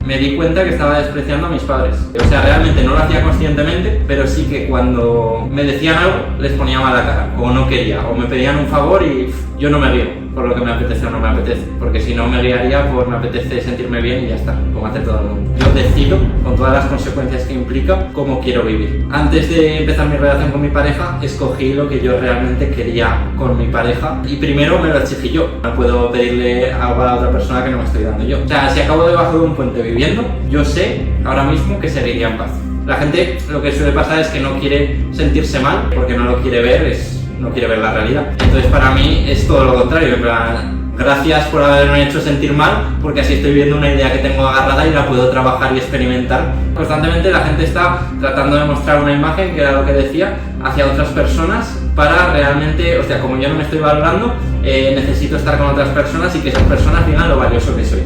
me di cuenta que estaba despreciando a mis padres. O sea, realmente no lo hacía conscientemente, pero sí que cuando me decían algo les ponía mala cara, o no quería, o me pedían un favor y yo no me río por lo que me apetece o no me apetece, porque si no me guiaría por me apetece sentirme bien y ya está, como hace todo el mundo. Yo decido, con todas las consecuencias que implica, cómo quiero vivir. Antes de empezar mi relación con mi pareja, escogí lo que yo realmente quería con mi pareja y primero me lo exigí yo. No puedo pedirle algo a la otra persona que no me estoy dando yo. O sea, si acabo debajo de un puente viviendo, yo sé ahora mismo que seguiría en paz. La gente lo que suele pasar es que no quiere sentirse mal porque no lo quiere ver, no quiere ver la realidad. Entonces para mí es todo lo contrario, en plan, gracias por haberme hecho sentir mal, porque así estoy viendo una idea que tengo agarrada y la puedo trabajar y experimentar. Constantemente la gente está tratando de mostrar una imagen, que era lo que decía, hacia otras personas para realmente, o sea, como yo no me estoy valorando, necesito estar con otras personas y que esas personas digan lo valioso que soy.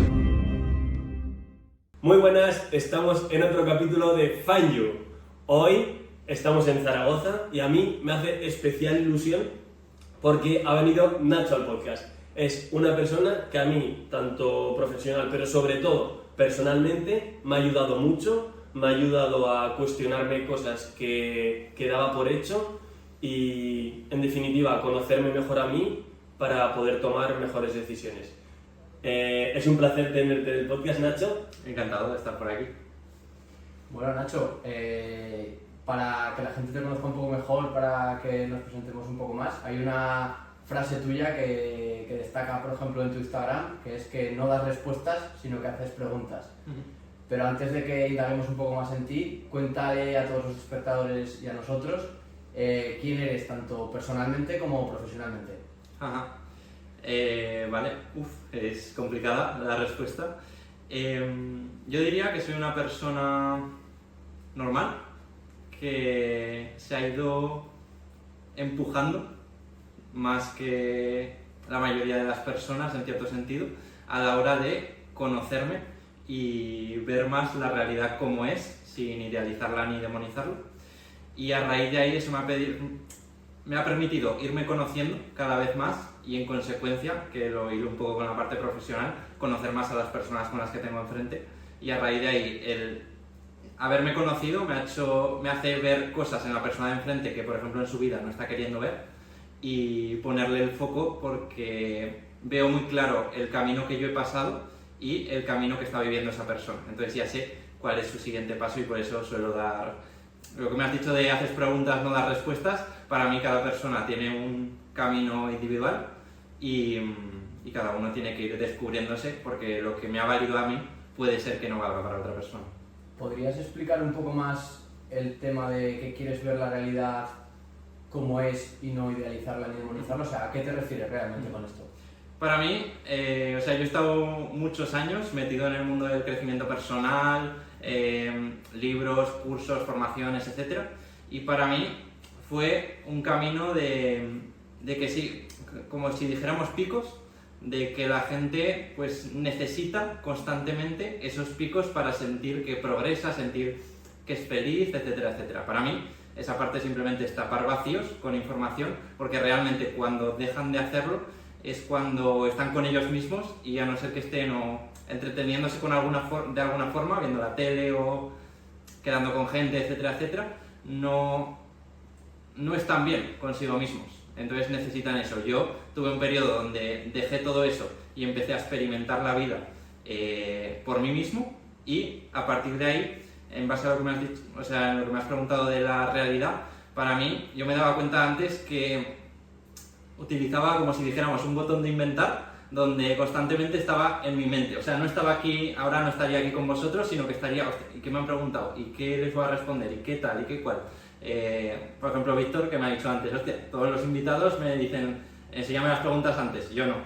Muy buenas, estamos en otro capítulo de Find You. Hoy estamos en Zaragoza y a mí me hace especial ilusión porque ha venido Nacho al podcast. Es una persona que a mí, tanto profesional, pero sobre todo personalmente, me ha ayudado mucho, me ha ayudado a cuestionarme cosas que daba por hecho y, en definitiva, a conocerme mejor a mí para poder tomar mejores decisiones. Es un placer tenerte en el podcast, Nacho. Encantado de estar por aquí. Bueno, Nacho, para que la gente te conozca un poco mejor, para que nos presentemos un poco más, hay una frase tuya que destaca, por ejemplo, en tu Instagram, que es que no das respuestas, sino que haces preguntas. Pero antes de que indaguemos un poco más en ti, cuéntale a todos los espectadores y a nosotros quién eres, tanto personalmente como profesionalmente. Ajá. Vale, es complicada la respuesta. Yo diría que soy una persona normal, que se ha ido empujando más que la mayoría de las personas, en cierto sentido, a la hora de conocerme y ver más la realidad como es, sin idealizarla ni demonizarla. Y a raíz de ahí eso me ha permitido irme conociendo cada vez más y, en consecuencia, que lo hilo un poco con la parte profesional, conocer más a las personas con las que tengo enfrente. Y a raíz de ahí el haberme conocido me hace ver cosas en la persona de enfrente que, por ejemplo, en su vida no está queriendo ver, y ponerle el foco porque veo muy claro el camino que yo he pasado y el camino que está viviendo esa persona. Entonces ya sé cuál es su siguiente paso y por eso suelo dar... Lo que me has dicho de haces preguntas, no das respuestas, para mí cada persona tiene un camino individual y cada uno tiene que ir descubriéndose, porque lo que me ha valido a mí puede ser que no valga para otra persona. ¿Podrías explicar un poco más el tema de que quieres ver la realidad como es y no idealizarla ni demonizarla? O sea, ¿a qué te refieres realmente con esto? Para mí, yo he estado muchos años metido en el mundo del crecimiento personal, libros, cursos, formaciones, etc. Y para mí fue un camino de que sí, como si dijéramos picos, de que la gente pues necesita constantemente esos picos para sentir que progresa, sentir que es feliz, etcétera, etcétera. Para mí esa parte simplemente es tapar vacíos con información, porque realmente cuando dejan de hacerlo es cuando están con ellos mismos, y a no ser que estén entreteniéndose de alguna forma, viendo la tele o quedando con gente, etcétera, etcétera, no están bien consigo mismos. Entonces necesitan eso. Yo tuve un periodo donde dejé todo eso y empecé a experimentar la vida por mí mismo, y a partir de ahí, en base a lo que me has dicho, o sea, lo que me has preguntado de la realidad, para mí, yo me daba cuenta antes que utilizaba, como si dijéramos, un botón de inventar, donde constantemente estaba en mi mente. O sea, no estaba aquí, ahora no estaría aquí con vosotros, sino que estaría, hostia, ¿y qué me han preguntado? ¿Y qué les voy a responder? ¿Y qué tal? ¿Y qué cual? Por ejemplo, Víctor, que me ha dicho antes, hostia, todos los invitados me dicen, enséñame las preguntas antes, yo no.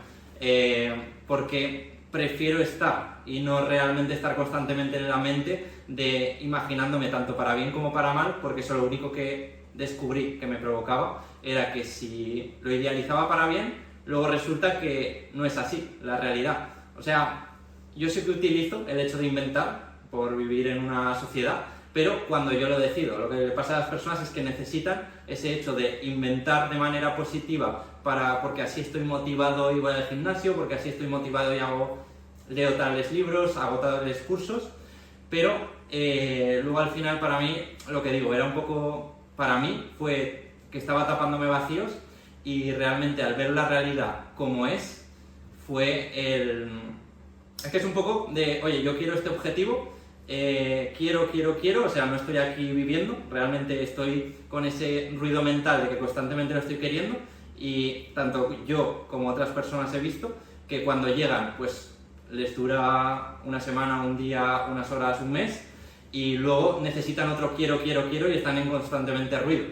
Porque prefiero estar y no realmente estar constantemente en la mente de imaginándome tanto para bien como para mal, porque eso lo único que descubrí que me provocaba era que si lo idealizaba para bien, luego resulta que no es así la realidad. O sea, yo sé que utilizo el hecho de inventar por vivir en una sociedad, pero cuando yo lo decido, lo que le pasa a las personas es que necesitan ese hecho de inventar de manera positiva porque así estoy motivado y voy al gimnasio, porque así estoy motivado y leo tales libros, hago tales cursos, pero luego al final para mí, lo que digo, era un poco, para mí fue que estaba tapándome vacíos y realmente al ver la realidad como es, fue el... Es que es un poco de, oye, yo quiero este objetivo, quiero, o sea, no estoy aquí viviendo, realmente estoy con ese ruido mental de que constantemente lo estoy queriendo y tanto yo como otras personas he visto que cuando llegan, pues les dura una semana, un día, unas horas, un mes y luego necesitan otro quiero y están en constantemente ruido.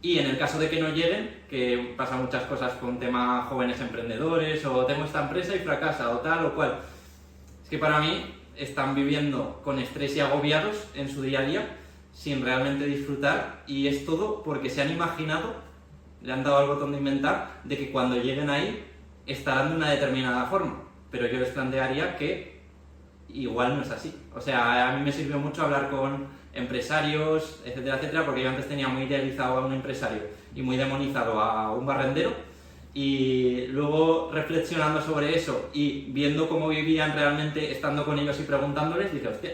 Y en el caso de que no lleguen, que pasa muchas cosas con temas jóvenes emprendedores o tengo esta empresa y fracasa o tal o cual, es que para mí están viviendo con estrés y agobiados en su día a día sin realmente disfrutar y es todo porque se han imaginado, le han dado al botón de inventar, de que cuando lleguen ahí estarán de una determinada forma. Pero yo les plantearía que igual no es así. O sea, a mí me sirvió mucho hablar con empresarios, etcétera, etcétera, porque yo antes tenía muy idealizado a un empresario y muy demonizado a un barrendero y luego reflexionando sobre eso y viendo cómo vivían realmente estando con ellos y preguntándoles, dije, hostia,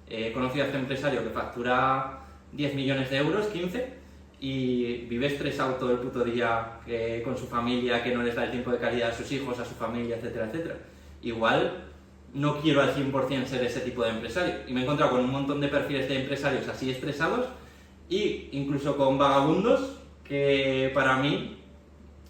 he conocido a este empresario que factura 10 millones de euros, 15, y vive estresado todo el puto día con su familia, que no les da el tiempo de calidad a sus hijos, a su familia, etcétera, etcétera. Igual no quiero al 100% ser ese tipo de empresario. Y me he encontrado con un montón de perfiles de empresarios así estresados e incluso con vagabundos que para mí,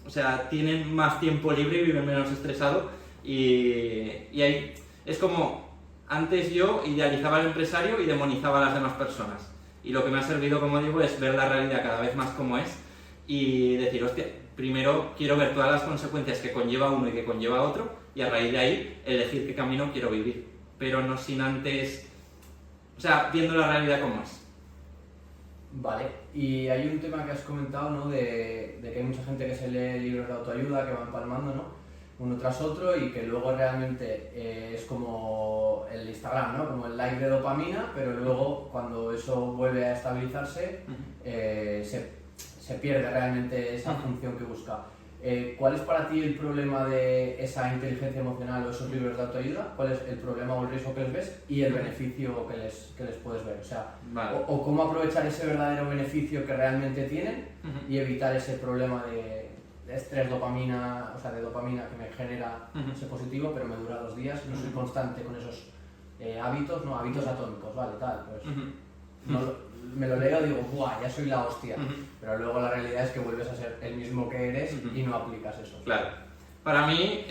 o sea, tienen más tiempo libre y viven menos estresados y ahí es como antes yo idealizaba al empresario y demonizaba a las demás personas. Y lo que me ha servido, como digo, es ver la realidad cada vez más como es y decir, hostia, primero quiero ver todas las consecuencias que conlleva uno y que conlleva otro y a raíz de ahí elegir qué camino quiero vivir, pero no sin antes, o sea, viendo la realidad como es. Vale, y hay un tema que has comentado, ¿no? De que hay mucha gente que se lee libros de autoayuda, que va empalmando, ¿no? Uno tras otro y que luego realmente es como el Instagram, ¿no? Como el like de dopamina, pero luego cuando eso vuelve a estabilizarse se pierde realmente esa función que busca. ¿Cuál es para ti el problema de esa inteligencia emocional o esos libros de autoayuda? ¿Cuál es el problema o el riesgo que les ves y el beneficio que les puedes ver? O sea, vale. o cómo aprovechar ese verdadero beneficio que realmente tienen y evitar ese problema de estrés, dopamina, o sea, de dopamina que me genera ese positivo, pero me dura 2 días, no soy constante con esos hábitos, no, hábitos atómicos, vale, tal, pues me lo leo y digo, ¡buah! Ya soy la hostia, pero luego la realidad es que vuelves a ser el mismo que eres y no aplicas eso. Claro. Para mí,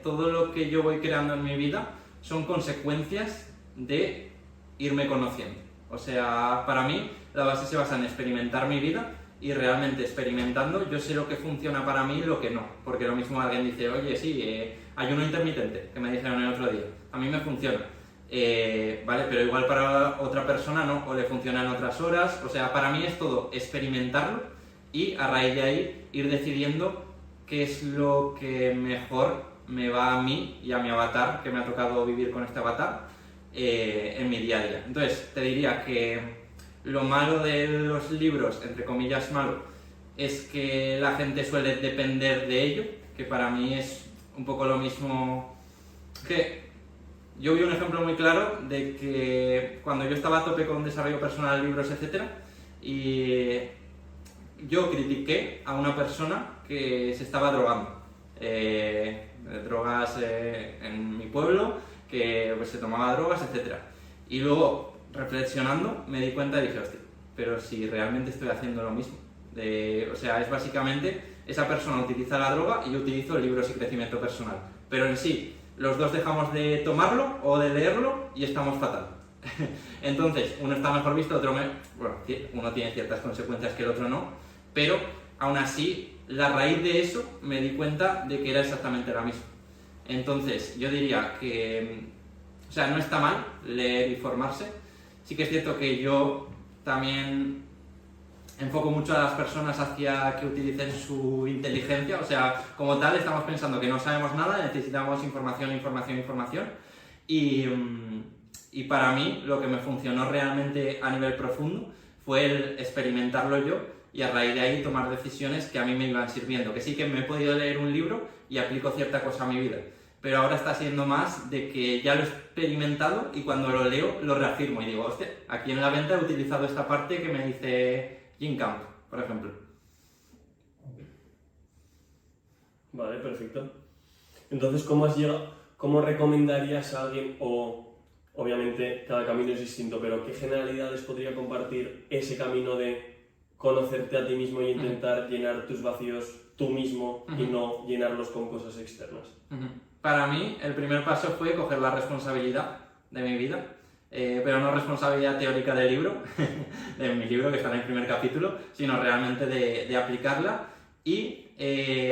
todo lo que yo voy creando en mi vida son consecuencias de irme conociendo. O sea, para mí, la base se basa en experimentar mi vida y realmente experimentando yo sé lo que funciona para mí y lo que no. Porque lo mismo alguien dice, oye, sí, ayuno intermitente, que me dijeron el otro día, a mí me funciona. Vale, pero igual para otra persona no, o le funciona en otras horas. O sea, para mí es todo experimentarlo y a raíz de ahí ir decidiendo qué es lo que mejor me va a mí y a mi avatar, que me ha tocado vivir con este avatar, en mi día a día. Entonces, te diría que lo malo de los libros, entre comillas malo, es que la gente suele depender de ello, que para mí es un poco lo mismo que... Yo vi un ejemplo muy claro de que cuando yo estaba a tope con desarrollo personal, libros, etc., y yo critiqué a una persona que se estaba drogando. Drogas en mi pueblo, que pues, se tomaba drogas, etc. Y luego, reflexionando, me di cuenta y dije, hostia, pero si realmente estoy haciendo lo mismo. O sea, es básicamente, esa persona utiliza la droga y yo utilizo libros y crecimiento personal. Pero en sí, los dos dejamos de tomarlo o de leerlo y estamos fatal. Entonces, uno está mejor visto, otro bueno, uno tiene ciertas consecuencias que el otro no, pero aún así, la raíz de eso me di cuenta de que era exactamente la misma. Entonces, yo diría que, o sea, no está mal leer y formarse. Sí que es cierto que yo también enfoco mucho a las personas hacia que utilicen su inteligencia, o sea, como tal estamos pensando que no sabemos nada, necesitamos información y para mí lo que me funcionó realmente a nivel profundo fue el experimentarlo yo y a raíz de ahí tomar decisiones que a mí me iban sirviendo, que sí que me he podido leer un libro y aplico cierta cosa a mi vida, pero ahora está siendo más de que ya lo he experimentado y cuando lo leo lo reafirmo y digo, hostia, aquí en la venta he utilizado esta parte que me dice Jim Camp, por ejemplo. Vale, perfecto. Entonces, ¿cómo recomendarías a alguien, o obviamente cada camino es distinto, pero qué generalidades podría compartir ese camino de conocerte a ti mismo y intentar llenar tus vacíos tú mismo y no llenarlos con cosas externas? Para mí, el primer paso fue coger la responsabilidad de mi vida, pero no responsabilidad teórica del libro, de mi libro que está en el primer capítulo, sino realmente de aplicarla. Y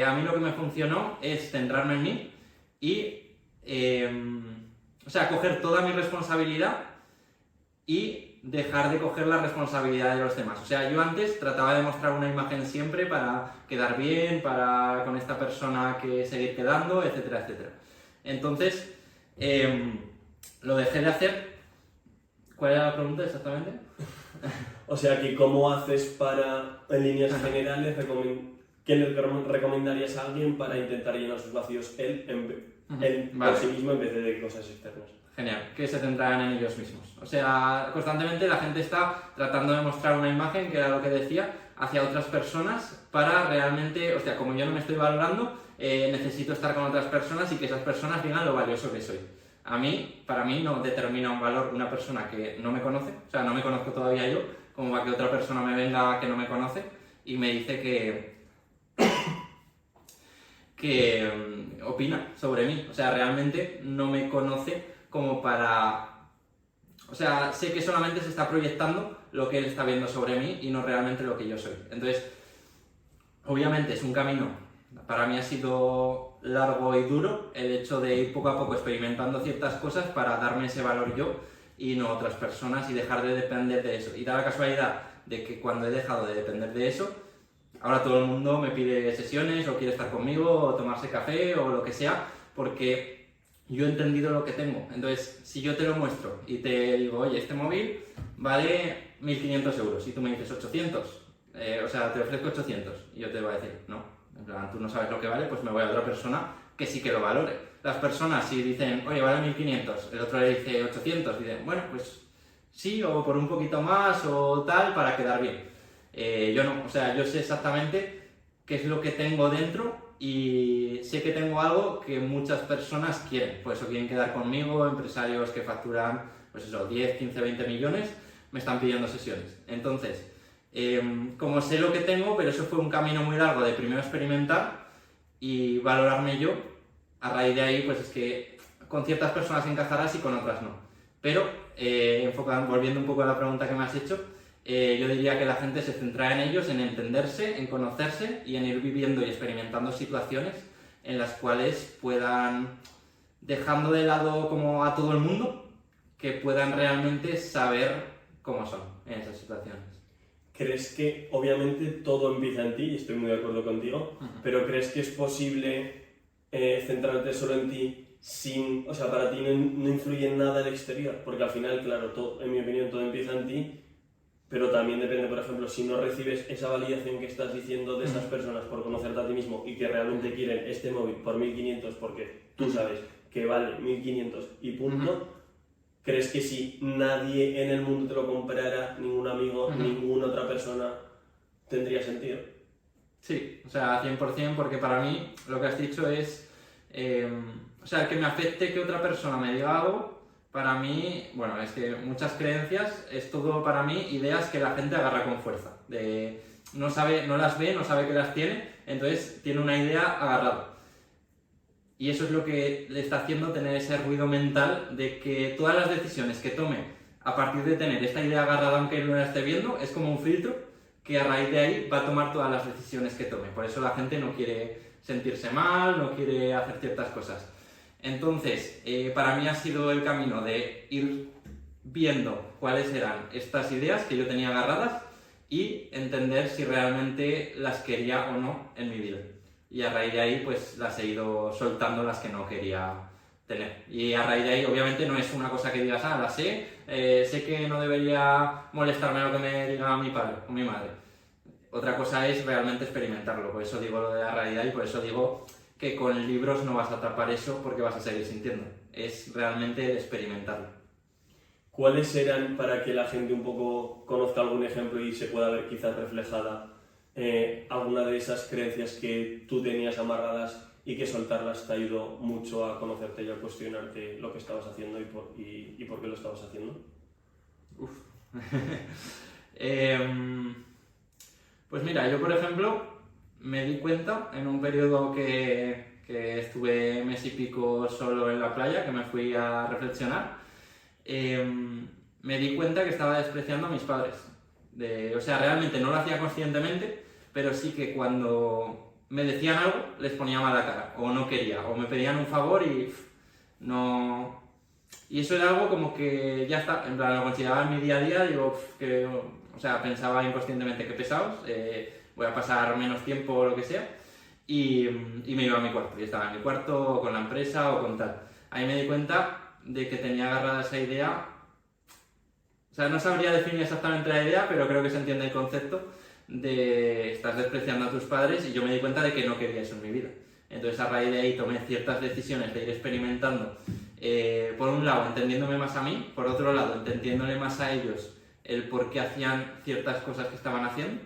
a mí lo que me funcionó es centrarme en mí y, coger toda mi responsabilidad y dejar de coger la responsabilidad de los demás. O sea, yo antes trataba de mostrar una imagen siempre para quedar bien, para con esta persona que seguir quedando, etcétera, etcétera. Entonces, lo dejé de hacer. ¿Cuál era la pregunta exactamente? O sea, que ¿cómo haces para, en líneas generales, qué le recomendarías a alguien para intentar llenar sus vacíos él por sí mismo en vez de cosas externas? Genial, que se centraran en ellos mismos. O sea, constantemente la gente está tratando de mostrar una imagen, que era lo que decía, hacia otras personas para realmente, hostia, como yo no me estoy valorando, necesito estar con otras personas y que esas personas digan lo valioso que soy. Para mí no determina un valor una persona que no me conoce, o sea, no me conozco todavía yo, como para que otra persona me venga que no me conoce y me dice que opina sobre mí. O sea, realmente no me conoce como para... O sea, sé que solamente se está proyectando lo que él está viendo sobre mí y no realmente lo que yo soy. Entonces, obviamente es un camino, para mí ha sido largo y duro el hecho de ir poco a poco experimentando ciertas cosas para darme ese valor yo y no otras personas y dejar de depender de eso. Y da la casualidad de que cuando he dejado de depender de eso, ahora todo el mundo me pide sesiones o quiere estar conmigo o tomarse café o lo que sea, porque yo he entendido lo que tengo. Entonces, si yo te lo muestro y te digo, oye, este móvil vale 1.500 euros y tú me dices 800, te ofrezco 800 y yo te voy a decir, no, en plan, tú no sabes lo que vale, pues me voy a otra persona que sí que lo valore. Las personas si dicen, oye, vale 1.500, el otro le dice 800, y dicen, bueno, pues sí, o por un poquito más o tal, para quedar bien. Yo no, o sea, yo sé exactamente qué es lo que tengo dentro y sé que tengo algo que muchas personas quieren, por eso quieren quedar conmigo, empresarios que facturan, pues eso, 10, 15, 20 millones, me están pidiendo sesiones. Entonces, como sé lo que tengo, pero eso fue un camino muy largo de primero experimentar y valorarme yo, a raíz de ahí, pues es que con ciertas personas encajarás y con otras no. Pero, volviendo un poco a la pregunta que me has hecho, yo diría que la gente se centra en ellos, en entenderse, en conocerse y en ir viviendo y experimentando situaciones en las cuales puedan, dejando de lado como a todo el mundo, que puedan realmente saber cómo son en esas situaciones. ¿Crees que obviamente todo empieza en ti, y estoy muy de acuerdo contigo, pero crees que es posible centrarte solo en ti o sea, para ti no influye en nada el exterior? Porque al final, claro, en mi opinión, todo empieza en ti, pero también depende, por ejemplo, si no recibes esa validación que estás diciendo de estas personas por conocerte a ti mismo y que realmente quieren este móvil por 1.500 porque tú sabes que vale 1.500 y punto, ¿crees que si nadie en el mundo te lo comprara, ningún amigo, ninguna otra persona, tendría sentido? Sí, o sea, 100%, porque para mí lo que has dicho es, que me afecte que otra persona me diga algo, para mí, bueno, es que muchas creencias, es todo para mí ideas que la gente agarra con fuerza, no las ve, no sabe que las tiene, entonces tiene una idea agarrada. Y eso es lo que le está haciendo tener ese ruido mental de que todas las decisiones que tome a partir de tener esta idea agarrada, aunque él no la esté viendo, es como un filtro que a raíz de ahí va a tomar todas las decisiones que tome. Por eso la gente no quiere sentirse mal, no quiere hacer ciertas cosas. Entonces, para mí ha sido el camino de ir viendo cuáles eran estas ideas que yo tenía agarradas y entender si realmente las quería o no en mi vida. Y a raíz de ahí, pues las he ido soltando las que no quería tener. Y a raíz de ahí, obviamente, no es una cosa que digas, la sé, sé que no debería molestarme lo que me diga mi padre o mi madre. Otra cosa es realmente experimentarlo, por eso digo lo de la realidad y por eso digo que con libros no vas a tapar eso porque vas a seguir sintiendo. Es realmente experimentarlo. ¿Cuáles eran, para que la gente un poco conozca algún ejemplo y se pueda ver quizás reflejada, alguna de esas creencias que tú tenías amarradas y que soltarlas te ayudó mucho a conocerte y a cuestionarte lo que estabas haciendo y por qué lo estabas haciendo? Uf. Pues mira, yo por ejemplo me di cuenta en un periodo que estuve mes y pico solo en la playa, que me fui a reflexionar, me di cuenta que estaba despreciando a mis padres. O sea, realmente no lo hacía conscientemente, pero sí que cuando me decían algo les ponía mala cara, o no quería, o me pedían un favor y no... Y eso era algo como que ya está, en plan lo consideraba en mi día a día, digo, o sea, pensaba inconscientemente que pesados, voy a pasar menos tiempo o lo que sea, y me iba a mi cuarto, y estaba en mi cuarto o con la empresa o con tal. Ahí me di cuenta de que tenía agarrada esa idea, o sea, no sabría definir exactamente la idea, pero creo que se entiende el concepto de estás despreciando a tus padres, y yo me di cuenta de que no quería eso en mi vida. Entonces a raíz de ahí tomé ciertas decisiones de ir experimentando, por un lado entendiéndome más a mí, por otro lado entendiéndole más a ellos el por qué hacían ciertas cosas que estaban haciendo,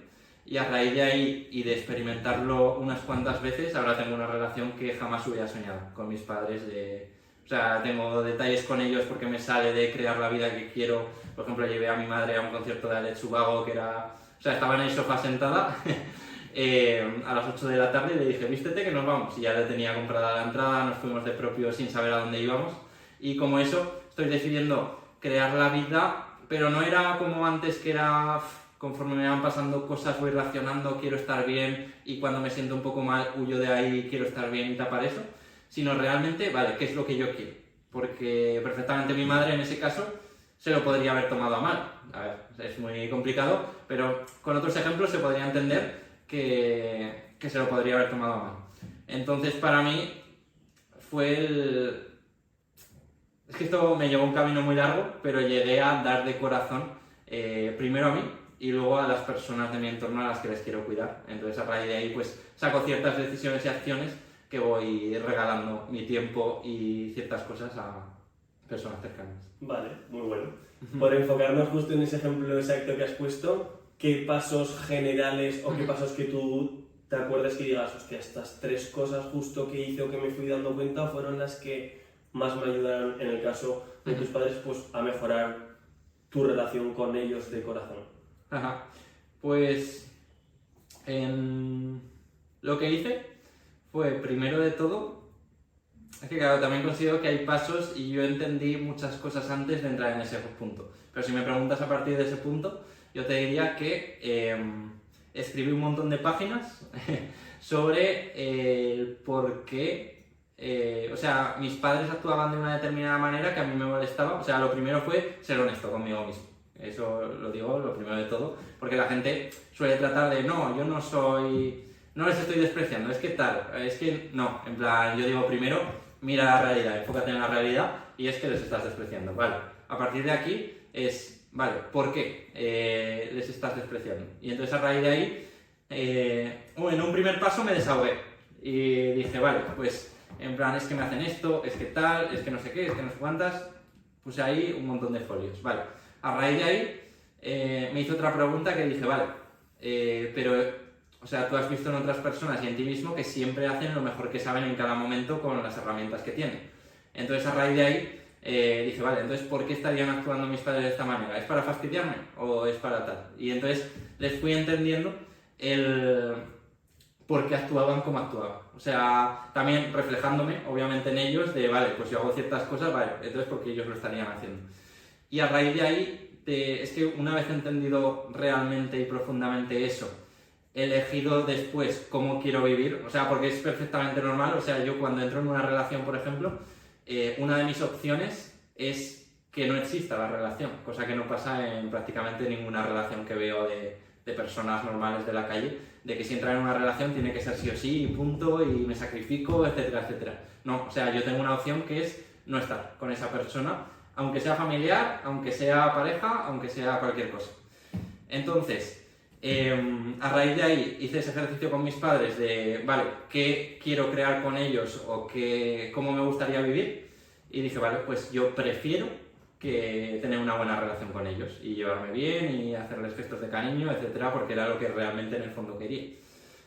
y a raíz de ahí y de experimentarlo unas cuantas veces, ahora tengo una relación que jamás hubiera soñado con mis padres. O sea, tengo detalles con ellos porque me sale de crear la vida que quiero. Por ejemplo, llevé a mi madre a un concierto de Alex Ubago que era... O sea, estaba en el sofá sentada a las 8 de la tarde y le dije, vístete que nos vamos. Y ya le tenía comprada la entrada, nos fuimos de propio sin saber a dónde íbamos. Y como eso, estoy decidiendo crear la vida, pero no era como antes que era... Conforme me van pasando cosas voy racionando, quiero estar bien, y cuando me siento un poco mal huyo de ahí, quiero estar bien y tapar eso, sino realmente, vale, ¿qué es lo que yo quiero? Porque perfectamente mi madre en ese caso se lo podría haber tomado a mal. A ver, es muy complicado, pero con otros ejemplos se podría entender que se lo podría haber tomado a mal. Entonces para mí fue Es que esto me llevó un camino muy largo, pero llegué a dar de corazón primero a mí y luego a las personas de mi entorno a las que les quiero cuidar. Entonces a raíz de ahí pues saco ciertas decisiones y acciones que voy regalando mi tiempo y ciertas cosas a personas cercanas. Vale, muy bueno. Por enfocarnos justo en ese ejemplo exacto que has puesto, ¿qué pasos generales o qué pasos que tú te acuerdas que digas, hostia, estas 3 cosas justo que hice o que me fui dando cuenta fueron las que más me ayudaron en el caso de tus padres pues a mejorar tu relación con ellos de corazón? Ajá. Pues lo que hice fue, primero de todo, es que claro, también considero que hay pasos y yo entendí muchas cosas antes de entrar en ese punto. Pero si me preguntas a partir de ese punto, yo te diría que escribí un montón de páginas sobre el por qué, o sea, mis padres actuaban de una determinada manera que a mí me molestaba. O sea, lo primero fue ser honesto conmigo mismo. Eso lo digo, lo primero de todo, porque la gente suele tratar de, no, yo no les estoy despreciando, es que tal, es que no, en plan, yo digo primero, mira la realidad, enfócate en la realidad y es que les estás despreciando, vale. A partir de aquí es, vale, ¿por qué les estás despreciando? Y entonces a raíz de ahí, en un primer paso me desahogué y dije, vale, pues en plan, es que me hacen esto, es que tal, es que no sé qué, es que no sé cuántas, puse ahí un montón de folios, vale. A raíz de ahí me hizo otra pregunta que dije, vale, pero, o sea, tú has visto en otras personas y en ti mismo que siempre hacen lo mejor que saben en cada momento con las herramientas que tienen. Entonces, a raíz de ahí dije, vale, entonces, ¿por qué estarían actuando mis padres de esta manera? ¿Es para fastidiarme o es para tal? Y entonces les fui entendiendo el por qué actuaban como actuaban. O sea, también reflejándome, obviamente, en ellos de, vale, pues yo hago ciertas cosas, vale, entonces, ¿por qué ellos lo estarían haciendo? Y a raíz de ahí, es que una vez entendido realmente y profundamente eso, he elegido después cómo quiero vivir, o sea, porque es perfectamente normal. O sea, yo cuando entro en una relación, por ejemplo, una de mis opciones es que no exista la relación, cosa que no pasa en prácticamente ninguna relación que veo de personas normales de la calle, de que si entran en una relación tiene que ser sí o sí, y punto, y me sacrifico, etcétera, etcétera. No, o sea, yo tengo una opción que es no estar con esa persona, aunque sea familiar, aunque sea pareja, aunque sea cualquier cosa. Entonces, A raíz de ahí hice ese ejercicio con mis padres de, vale, ¿qué quiero crear con ellos o cómo me gustaría vivir? Y dije, vale, pues yo prefiero que tener una buena relación con ellos y llevarme bien y hacerles gestos de cariño, etcétera, porque era lo que realmente en el fondo quería.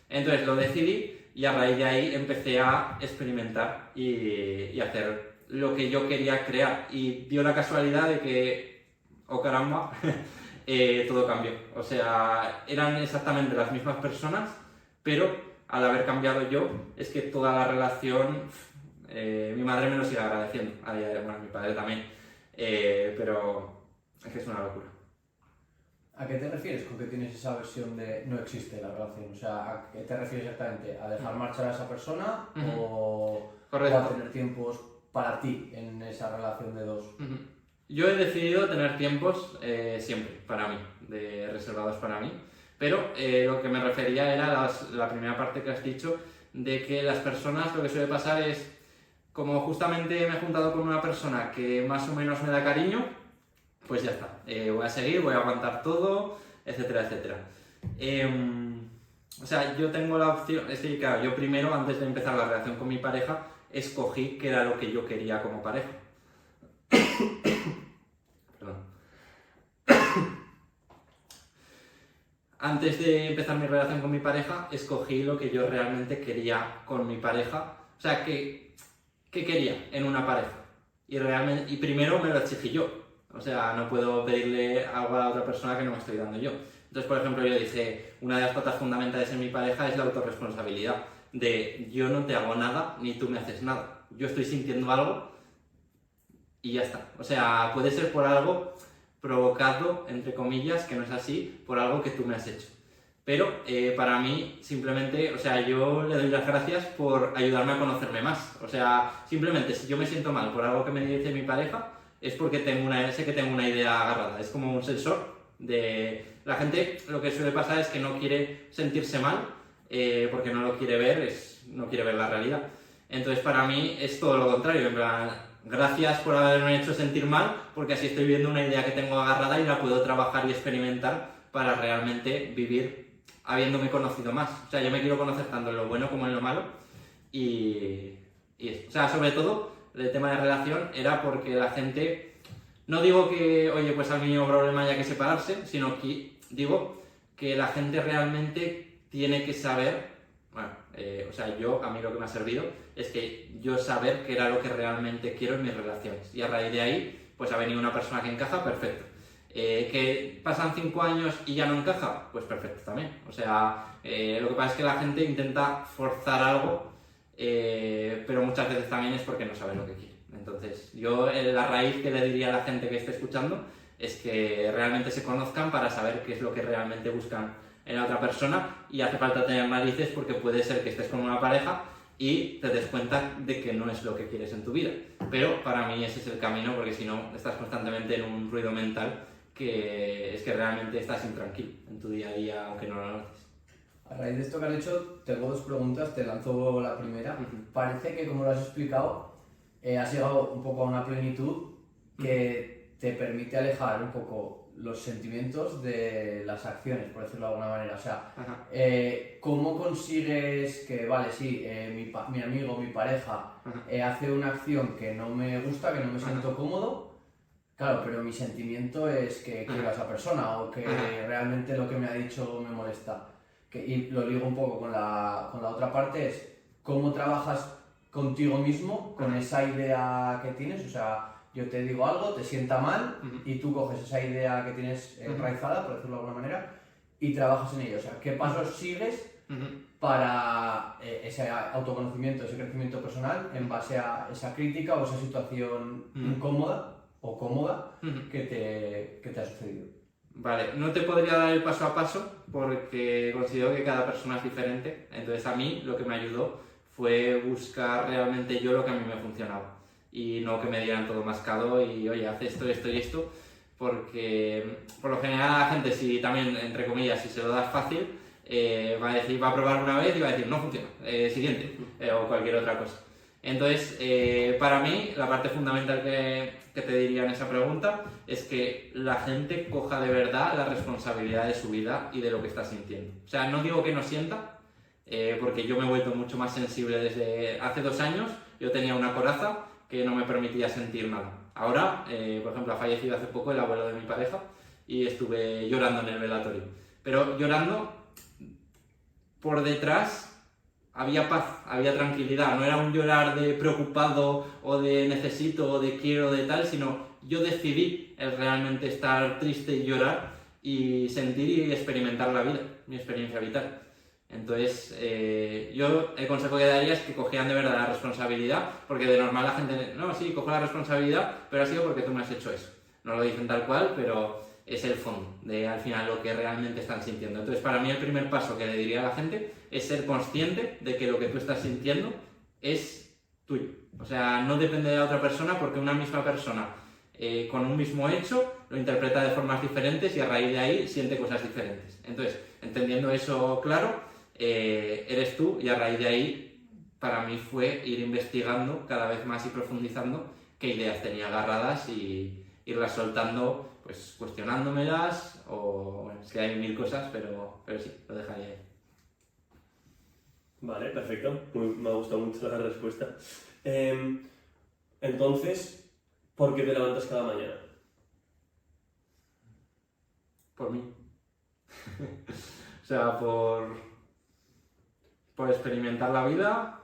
Entonces lo decidí y a raíz de ahí empecé a experimentar y hacer lo que yo quería crear. Y dio la casualidad de que, oh caramba, todo cambió. O sea, eran exactamente las mismas personas, pero al haber cambiado yo, es que toda la relación, mi madre me lo sigue agradeciendo, a día de hoy, bueno, mi padre también, pero es que es una locura. ¿A qué te refieres con que tienes esa versión de no existe la relación? O sea, ¿a qué te refieres exactamente? ¿A dejar marchar a esa persona o a tener tiempos para ti en esa relación de dos? Yo he decidido tener tiempos siempre para mí, reservados para mí, pero lo que me refería era la primera parte que has dicho, de que las personas, lo que suele pasar es, como justamente me he juntado con una persona que más o menos me da cariño, pues ya está, voy a seguir, voy a aguantar todo, etcétera, etcétera. O sea, yo tengo la opción, es que claro, yo primero, antes de empezar la relación con mi pareja, escogí qué era lo que yo quería como pareja. Perdón. Antes de empezar mi relación con mi pareja, escogí lo que yo realmente quería con mi pareja, o sea, qué quería en una pareja. Y primero me lo exigí yo. O sea, no puedo pedirle algo a la otra persona que no me estoy dando yo. Entonces, por ejemplo, yo dije, una de las patas fundamentales en mi pareja es la autorresponsabilidad. De yo no te hago nada, ni tú me haces nada. Yo estoy sintiendo algo y ya está. O sea, puede ser por algo provocado, entre comillas, que no es así, por algo que tú me has hecho. Pero para mí, simplemente, o sea, yo le doy las gracias por ayudarme a conocerme más. O sea, simplemente, si yo me siento mal por algo que me dice mi pareja, es porque sé que tengo una idea agarrada, es como un sensor de... La gente lo que suele pasar es que no quiere sentirse mal porque no lo quiere ver, no quiere ver la realidad. Entonces para mí es todo lo contrario, en plan, gracias por haberme hecho sentir mal porque así estoy viendo una idea que tengo agarrada y la puedo trabajar y experimentar para realmente vivir habiéndome conocido más. O sea, yo me quiero conocer tanto en lo bueno como en lo malo y eso. O sea, sobre todo el tema de relación era porque la gente, no digo que, oye, pues al mínimo problema haya que separarse, sino que digo que la gente realmente tiene que saber, bueno, o sea, a mí lo que me ha servido es que yo saber qué era lo que realmente quiero en mis relaciones. Y a raíz de ahí, pues ha venido una persona que encaja, perfecto. Que pasan 5 años y ya no encaja, pues perfecto también. O sea, lo que pasa es que la gente intenta forzar algo, pero muchas veces también es porque no sabe lo que quiere. Entonces, yo la raíz que le diría a la gente que esté escuchando es que realmente se conozcan para saber qué es lo que realmente buscan en la otra persona y hace falta tener narices porque puede ser que estés con una pareja y te des cuenta de que no es lo que quieres en tu vida. Pero para mí ese es el camino porque si no estás constantemente en un ruido mental que es que realmente estás intranquilo en tu día a día aunque no lo notes. A raíz de esto que has hecho, tengo dos preguntas, te lanzo la primera. Parece que, como lo has explicado, has llegado un poco a una plenitud que te permite alejar un poco los sentimientos de las acciones, por decirlo de alguna manera. O sea, ¿cómo consigues que, vale, sí, mi amigo, mi pareja hace una acción que no me gusta, que no me siento cómodo? Claro, pero mi sentimiento es que quiero a esa persona o que realmente lo que me ha dicho me molesta. Y lo ligo un poco con la otra parte, es cómo trabajas contigo mismo, con esa idea que tienes. O sea, yo te digo algo, te sienta mal y tú coges esa idea que tienes enraizada, por decirlo de alguna manera, y trabajas en ello. O sea, ¿qué pasos sigues para ese autoconocimiento, ese crecimiento personal en base a esa crítica o esa situación incómoda o cómoda que te ha sucedido? Vale, no te podría dar el paso a paso porque considero que cada persona es diferente. Entonces a mí lo que me ayudó fue buscar realmente yo lo que a mí me funcionaba y no que me dieran todo mascado y oye, haz esto, esto y esto, porque por lo general la gente, si también, entre comillas, si se lo das fácil, va a probar una vez y va a decir no funciona, siguiente, o cualquier otra cosa. Entonces, para mí, la parte fundamental que te diría en esa pregunta es que la gente coja de verdad la responsabilidad de su vida y de lo que está sintiendo. O sea, no digo que no sienta, porque yo me he vuelto mucho más sensible desde hace 2 años. Yo tenía una coraza que no me permitía sentir nada. Ahora, por ejemplo, ha fallecido hace poco el abuelo de mi pareja y estuve llorando en el velatorio. Pero llorando, por detrás había paz, había tranquilidad. No era un llorar de preocupado o de necesito o de quiero o de tal, sino yo decidí el realmente estar triste y llorar y sentir y experimentar la vida, mi experiencia vital. Entonces, yo el consejo que daría es que cogieran de verdad la responsabilidad, porque de normal la gente, no, sí, cojo la responsabilidad, pero ha sido porque tú me has hecho eso. No lo dicen tal cual, pero es el fondo de al final lo que realmente están sintiendo. Entonces, para mí el primer paso que le diría a la gente es ser consciente de que lo que tú estás sintiendo es tuyo. O sea, no depende de la otra persona, porque una misma persona con un mismo hecho lo interpreta de formas diferentes y a raíz de ahí siente cosas diferentes. Entonces, entendiendo eso claro, eres tú, y a raíz de ahí para mí fue ir investigando cada vez más y profundizando qué ideas tenía agarradas y irlas soltando, pues cuestionándomelas, o bueno, es que hay 1000 cosas, pero sí, lo dejaría ahí. Vale, perfecto. Me ha gustado mucho la respuesta. Entonces, ¿por qué te levantas cada mañana? Por mí. O sea, por experimentar la vida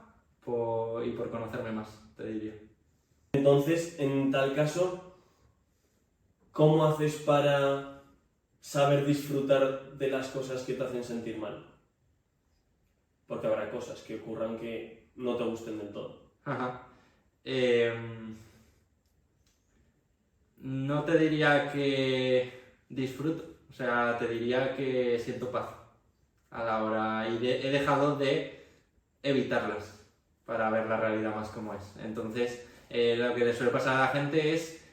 y por conocerme más, te diría. Entonces, en tal caso, ¿cómo haces para saber disfrutar de las cosas que te hacen sentir mal? Porque habrá cosas que ocurran que no te gusten del todo. Ajá. No te diría que disfruto, o sea, te diría que siento paz a la hora y he dejado de evitarlas para ver la realidad más como es. Entonces, lo que le suele pasar a la gente es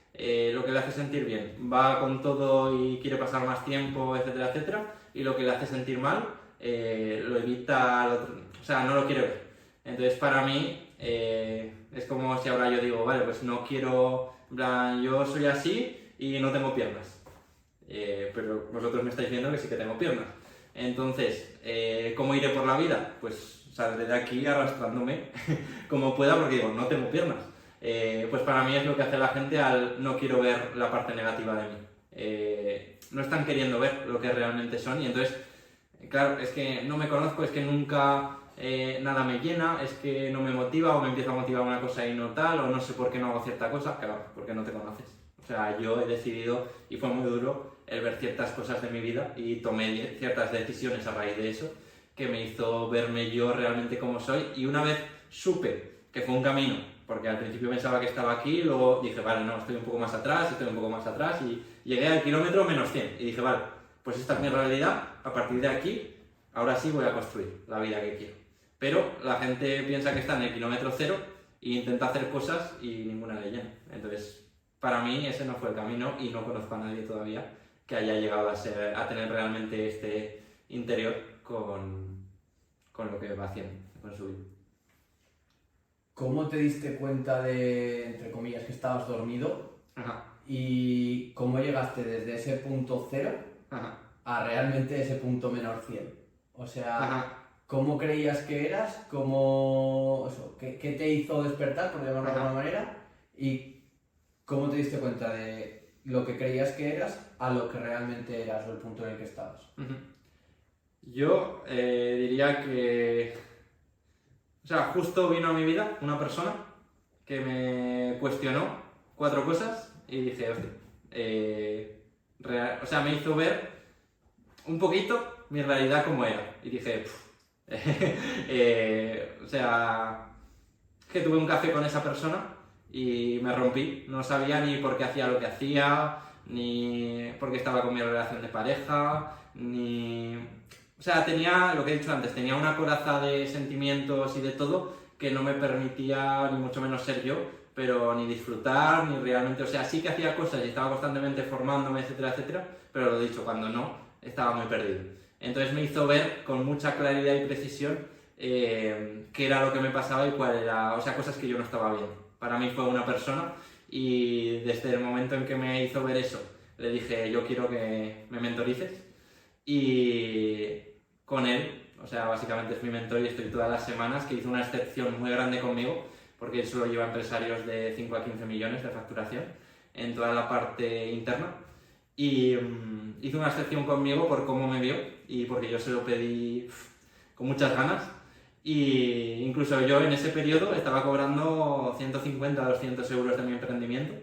lo que le hace sentir bien. Va con todo y quiere pasar más tiempo, etcétera, etcétera, y lo que le hace sentir mal lo evita, o sea, no lo quiere ver. Entonces, para mí, es como si ahora yo digo, vale, pues no quiero, en plan, yo soy así y no tengo piernas. Pero vosotros me estáis viendo que sí que tengo piernas. Entonces, ¿cómo iré por la vida? Pues saldré de aquí arrastrándome como pueda, porque digo, no tengo piernas. Pues para mí es lo que hace la gente al no quiero ver la parte negativa de mí. No están queriendo ver lo que realmente son, y entonces, claro, es que no me conozco, es que nunca nada me llena, es que no me motiva, o me empieza a motivar una cosa y no tal, o no sé por qué no hago cierta cosa. Claro, porque no te conoces. O sea, yo he decidido, y fue muy duro, el ver ciertas cosas de mi vida, y tomé ciertas decisiones a raíz de eso, que me hizo verme yo realmente como soy. Y una vez supe que fue un camino, porque al principio pensaba que estaba aquí, luego dije, vale, no, estoy un poco más atrás, y llegué al kilómetro menos 100, y dije, vale, pues esta es mi realidad, a partir de aquí, ahora sí voy a construir la vida que quiero. Pero la gente piensa que está en el kilómetro 0 e intenta hacer cosas y ninguna le llena. Entonces, para mí ese no fue el camino, y no conozco a nadie todavía que haya llegado a tener realmente este interior con lo que va haciendo, con su vida. ¿Cómo te diste cuenta de, entre comillas, que estabas dormido? Ajá. ¿Y cómo llegaste desde ese punto 0 Ajá. a realmente ese punto menor 100? O sea, Ajá. ¿cómo creías que eras? ¿Qué te hizo despertar, por llamarlo de alguna manera? ¿Y cómo te diste cuenta de lo que creías que eras a lo que realmente eras, o el punto en el que estabas? Yo diría que, o sea, justo vino a mi vida una persona que me cuestionó 4 cosas y dije, hostia, o sea, me hizo ver un poquito mi realidad como era, y dije, o sea, que tuve un café con esa persona y me rompí. No sabía ni por qué hacía lo que hacía, ni por qué estaba con mi relación de pareja, ni... O sea, tenía, lo que he dicho antes, tenía una coraza de sentimientos y de todo que no me permitía ni mucho menos ser yo, pero ni disfrutar, ni realmente... O sea, sí que hacía cosas y estaba constantemente formándome, etcétera, etcétera, pero lo dicho, cuando no, estaba muy perdido. Entonces me hizo ver con mucha claridad y precisión qué era lo que me pasaba y cuál era, o sea, cosas que yo no estaba viendo. Para mí fue una persona y desde el momento en que me hizo ver eso, le dije, yo quiero que me mentorices y con él, o sea, básicamente es mi mentor y estoy todas las semanas, que hizo una excepción muy grande conmigo, porque él solo lleva empresarios de 5 a 15 millones de facturación en toda la parte interna. Y hizo una excepción conmigo por cómo me vio y porque yo se lo pedí con muchas ganas. Y incluso yo en ese periodo estaba cobrando 150 200 euros de mi emprendimiento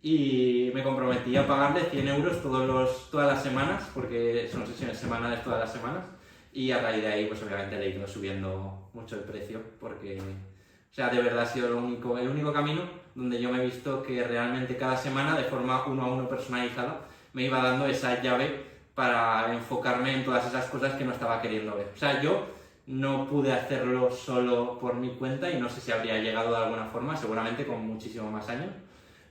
y me comprometí a pagarle 100 euros todas las semanas, porque son sesiones semanales todas las semanas. Y a raíz de ahí, pues obviamente le he ido subiendo mucho el precio, porque, o sea, de verdad ha sido el único camino donde yo me he visto que realmente cada semana, de forma 1 a 1 personalizada, me iba dando esa llave para enfocarme en todas esas cosas que no estaba queriendo ver. O sea, yo no pude hacerlo solo por mi cuenta y no sé si habría llegado de alguna forma, seguramente con muchísimo más años,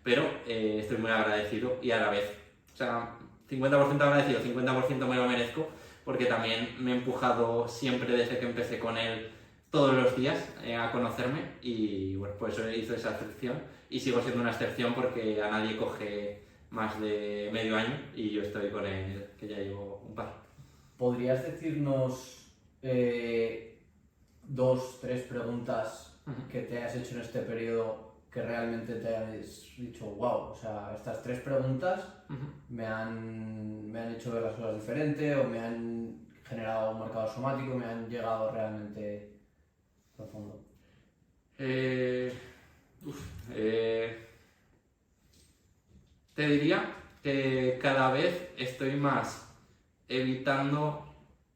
pero estoy muy agradecido y a la vez, o sea, 50% agradecido, 50% me lo merezco, porque también me he empujado siempre desde que empecé con él todos los días a conocerme y bueno, pues eso hizo esa excepción y sigo siendo una excepción porque a nadie coge más de medio año y yo estoy con él, que ya llevo un par. ¿Podrías decirnos 2, 3 preguntas que te has hecho en este periodo que realmente te has dicho, wow, o sea, estas 3 preguntas me han hecho ver las cosas diferente o me han generado un mercado somático, me han llegado realmente profundo? Te diría que cada vez estoy más evitando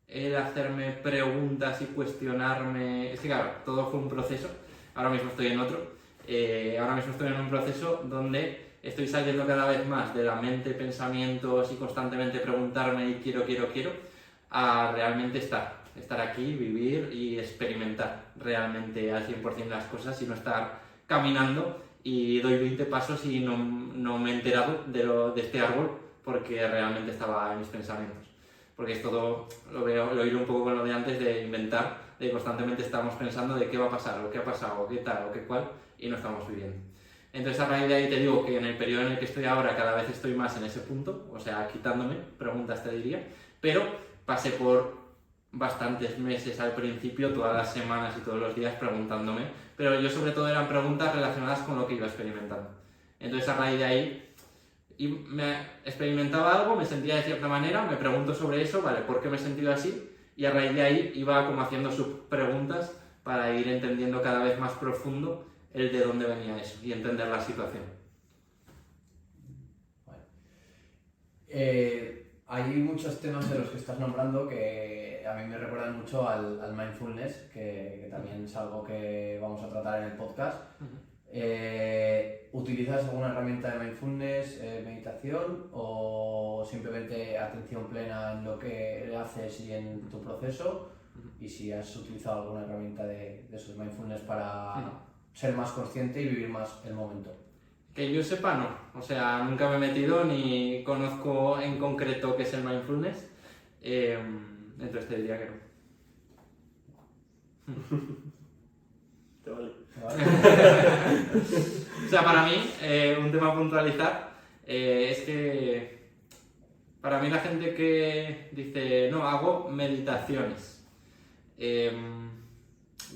el hacerme preguntas y cuestionarme. Es que claro, todo fue un proceso, ahora mismo estoy en otro. Ahora mismo estoy en un proceso donde estoy saliendo cada vez más de la mente, pensamientos y constantemente preguntarme y quiero, a realmente estar aquí, vivir y experimentar realmente al 100% las cosas y no estar caminando y doy 20 pasos y no me he enterado de este árbol porque realmente estaba en mis pensamientos. Porque es todo, lo hilo un poco con lo de antes de inventar, de constantemente estamos pensando de qué va a pasar, o qué ha pasado, o qué tal, o qué cual, y no estamos viviendo. Entonces a raíz de ahí te digo que en el periodo en el que estoy ahora cada vez estoy más en ese punto, o sea, quitándome preguntas te diría, pero pasé por bastantes meses al principio, todas las semanas y todos los días preguntándome, pero yo sobre todo eran preguntas relacionadas con lo que iba experimentando. Entonces a raíz de ahí me experimentaba algo, me sentía de cierta manera, me pregunto sobre eso, vale, ¿por qué me he sentido así? Y a raíz de ahí iba como haciendo subpreguntas para ir entendiendo cada vez más profundo el de dónde venía eso y entender la situación. Vale. Hay muchos temas de los que estás nombrando que a mí me recuerdan mucho al mindfulness, que también es algo que vamos a tratar en el podcast. ¿Utilizas alguna herramienta de mindfulness, meditación o simplemente atención plena en lo que haces y en tu proceso? Y si has utilizado alguna herramienta de esos mindfulness para ser más consciente y vivir más el momento. Que yo sepa, no. O sea, nunca me he metido ni conozco en concreto qué es el mindfulness. Entonces te diría que no. Te vale. O sea, para mí, un tema a puntualizar es que para mí la gente que dice, no, hago meditaciones.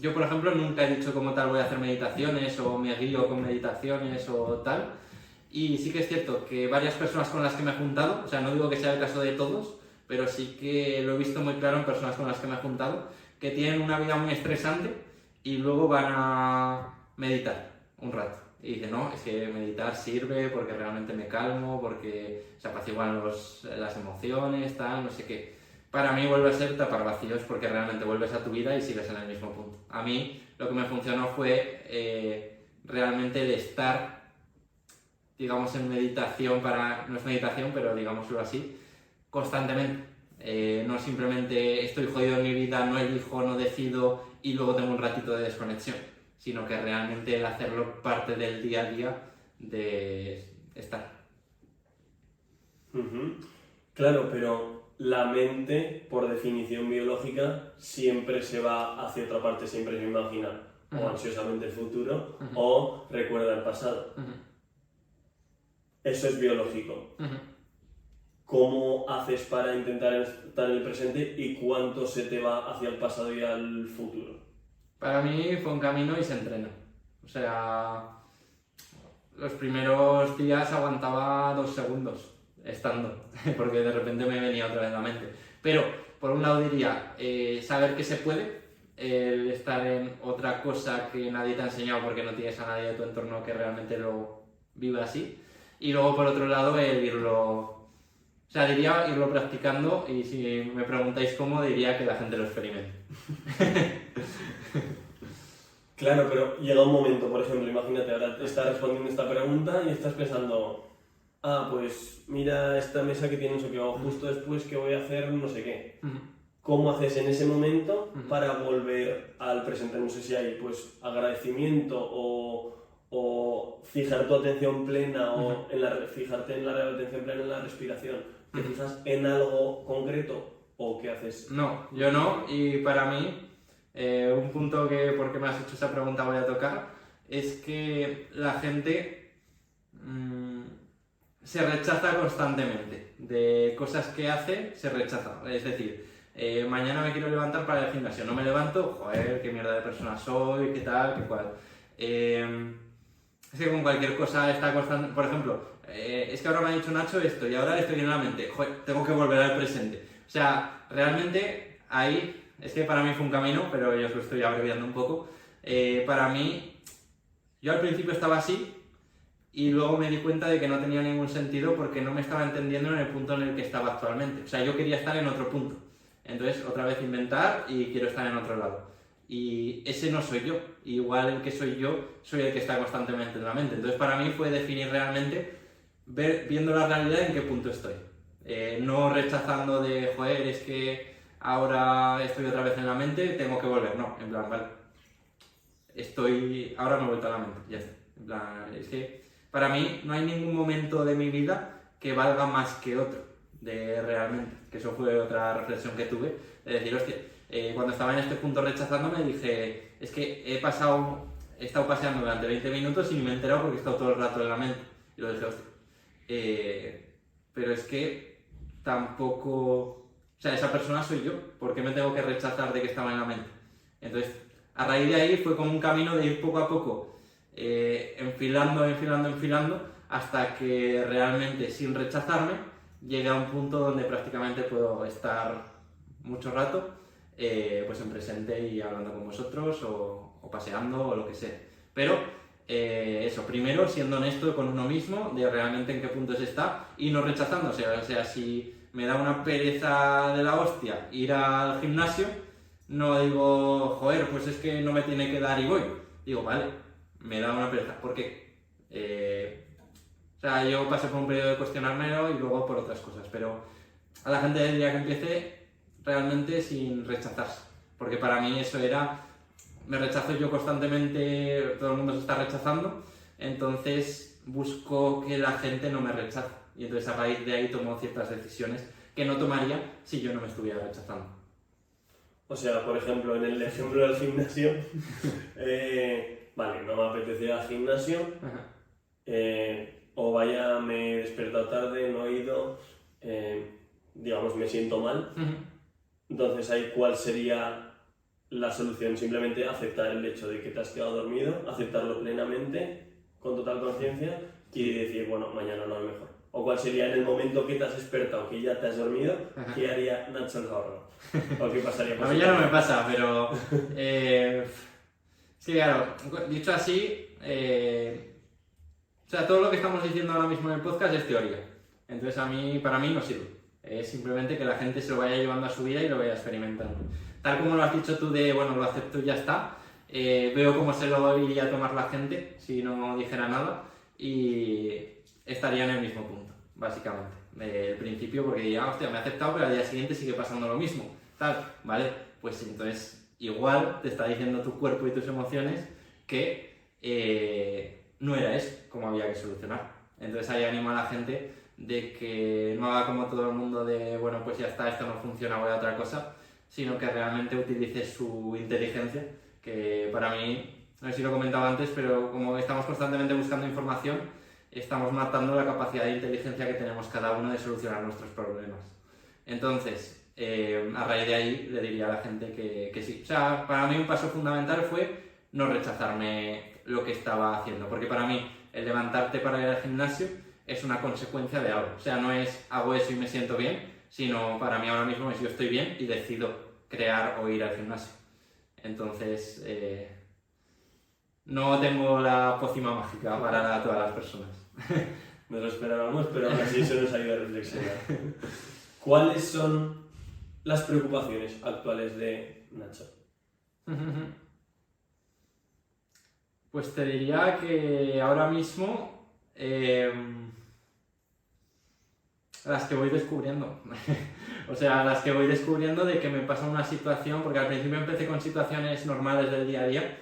Yo, por ejemplo, nunca he dicho como tal voy a hacer meditaciones o me guío con meditaciones o tal. Y sí que es cierto que varias personas con las que me he juntado, o sea, no digo que sea el caso de todos, pero sí que lo he visto muy claro en personas con las que me he juntado, que tienen una vida muy estresante y luego van a meditar un rato. Y dicen, no, es que meditar sirve porque realmente me calmo, porque se apaciguan las emociones, tal, no sé qué. Para mí vuelve a ser tapar vacíos porque realmente vuelves a tu vida y sigues en el mismo punto. A mí lo que me funcionó fue realmente el estar, digamos, en meditación, no es meditación, pero digámoslo así, constantemente. No simplemente estoy jodido en mi vida, no elijo, no decido y luego tengo un ratito de desconexión, sino que realmente el hacerlo parte del día a día de estar. Claro, pero la mente, por definición biológica, siempre se va hacia otra parte, siempre se imagina o ansiosamente el futuro o recuerda el pasado. Eso es biológico. ¿Cómo haces para intentar estar en el presente y cuánto se te va hacia el pasado y al futuro? Para mí fue un camino y se entrena. O sea, los primeros días aguantaba 2 segundos estando, porque de repente me venía otra vez la mente. Pero, por un lado diría, saber que se puede, el estar en otra cosa que nadie te ha enseñado porque no tienes a nadie de tu entorno que realmente lo viva así. Y luego, por otro lado, el irlo practicando, y si me preguntáis cómo, diría que la gente lo experimente. Claro, pero llega un momento, por ejemplo, imagínate, ahora te estás respondiendo esta pregunta y estás pensando, pues mira esta mesa que tiene no sé qué, o justo después que voy a hacer no sé qué. ¿Cómo haces en ese momento para volver al presente? No sé si hay pues agradecimiento o fijar tu atención plena o fijarte en la atención plena en la respiración. ¿Te fijas en algo concreto o qué haces? No, yo no, y para mí, un punto que, porque me has hecho esa pregunta, voy a tocar, es que la gente se rechaza constantemente. De cosas que hace, se rechaza. Es decir, mañana me quiero levantar para el gimnasio, no me levanto, joder, qué mierda de persona soy, qué tal, qué cual. Es que con cualquier cosa está constante. Por ejemplo, es que ahora me ha dicho Nacho esto y ahora le estoy viendo en la mente, joder, tengo que volver al presente. O sea, realmente ahí, es que para mí fue un camino, pero yo os lo estoy abreviando un poco. Para mí, yo al principio estaba así y luego me di cuenta de que no tenía ningún sentido porque no me estaba entendiendo en el punto en el que estaba actualmente. O sea, yo quería estar en otro punto. Entonces, otra vez inventar y quiero estar en otro lado. Y ese no soy yo. Igual el que soy yo, soy el que está constantemente en la mente. Entonces, para mí fue definir realmente, viendo la realidad en qué punto estoy. No rechazando de, joder, es que ahora estoy otra vez en la mente, tengo que volver. No, en plan, vale. Ahora me he vuelto a la mente, ya está. En plan, es que para mí no hay ningún momento de mi vida que valga más que otro, realmente. Que eso fue otra reflexión que tuve, de decir, hostia, cuando estaba en este punto rechazándome dije, es que he estado paseando durante 20 minutos y ni me he enterado porque he estado todo el rato en la mente. Y lo dije, hostia. Pero es que tampoco... O sea, esa persona soy yo, ¿por qué me tengo que rechazar de que estaba en la mente? Entonces, a raíz de ahí fue como un camino de ir poco a poco enfilando, hasta que realmente, sin rechazarme, llegué a un punto donde prácticamente puedo estar mucho rato pues en presente y hablando con vosotros o paseando o lo que sea. Pero eso, primero siendo honesto con uno mismo de realmente en qué punto se está y no rechazándose. O sea, si me da una pereza de la hostia ir al gimnasio, no digo, joder, pues es que no me tiene que dar y voy. Digo, vale, me da una pereza. ¿Por qué? O sea, yo pasé por un periodo de cuestionármelo y luego por otras cosas, pero a la gente le diría que empiece realmente sin rechazarse, porque para mí eso era, me rechazo yo constantemente, todo el mundo se está rechazando, entonces busco que la gente no me rechace, y entonces a raíz de ahí tomo ciertas decisiones que no tomaría si yo no me estuviera rechazando. O sea, por ejemplo, en el ejemplo del gimnasio, vale, no me apetece ir al gimnasio, o vaya, me he despertado tarde, no he ido, digamos, me siento mal. Entonces, ahí, ¿cuál sería la solución? Simplemente aceptar el hecho de que te has quedado dormido, aceptarlo plenamente, con total conciencia, y decir, bueno, mañana no es mejor. O cuál sería en el momento que te has despertado, que ya te has dormido, ¿qué haría Nacho el Zorro? ¿O qué pasaría? A mí ya no me pasa, pero... sí, claro, dicho así, o sea, todo lo que estamos diciendo ahora mismo en el podcast es teoría. Entonces para mí no sirve. Es simplemente que la gente se lo vaya llevando a su vida y lo vaya experimentando. Tal como lo has dicho tú de, bueno, lo acepto y ya está, veo cómo se lo iría a tomar la gente si no dijera nada y estaría en el mismo punto, básicamente. El principio, porque diría, hostia, me he aceptado, pero al día siguiente sigue pasando lo mismo. Tal, ¿vale? Pues entonces igual te está diciendo tu cuerpo y tus emociones que no era eso como había que solucionar. Entonces ahí animo a la gente de que no haga como todo el mundo de, bueno, pues ya está, esto no funciona, voy a otra cosa, sino que realmente utilice su inteligencia, que para mí, no sé si lo he comentado antes, pero como estamos constantemente buscando información, estamos matando la capacidad de inteligencia que tenemos cada uno de solucionar nuestros problemas. Entonces, a raíz de ahí le diría a la gente que sí. O sea, para mí un paso fundamental fue no rechazarme lo que estaba haciendo, porque para mí el levantarte para ir al gimnasio es una consecuencia de algo. O sea, no es hago eso y me siento bien, sino para mí ahora mismo es yo estoy bien y decido crear o ir al gimnasio. Entonces, no tengo la pócima mágica para todas las personas. Nos lo esperábamos, pero aún así eso nos ayuda a reflexionar. ¿Cuáles son las preocupaciones actuales de Nacho? Pues te diría que ahora mismo las que voy descubriendo. O sea, las que voy descubriendo de que me pasa una situación, porque al principio empecé con situaciones normales del día a día,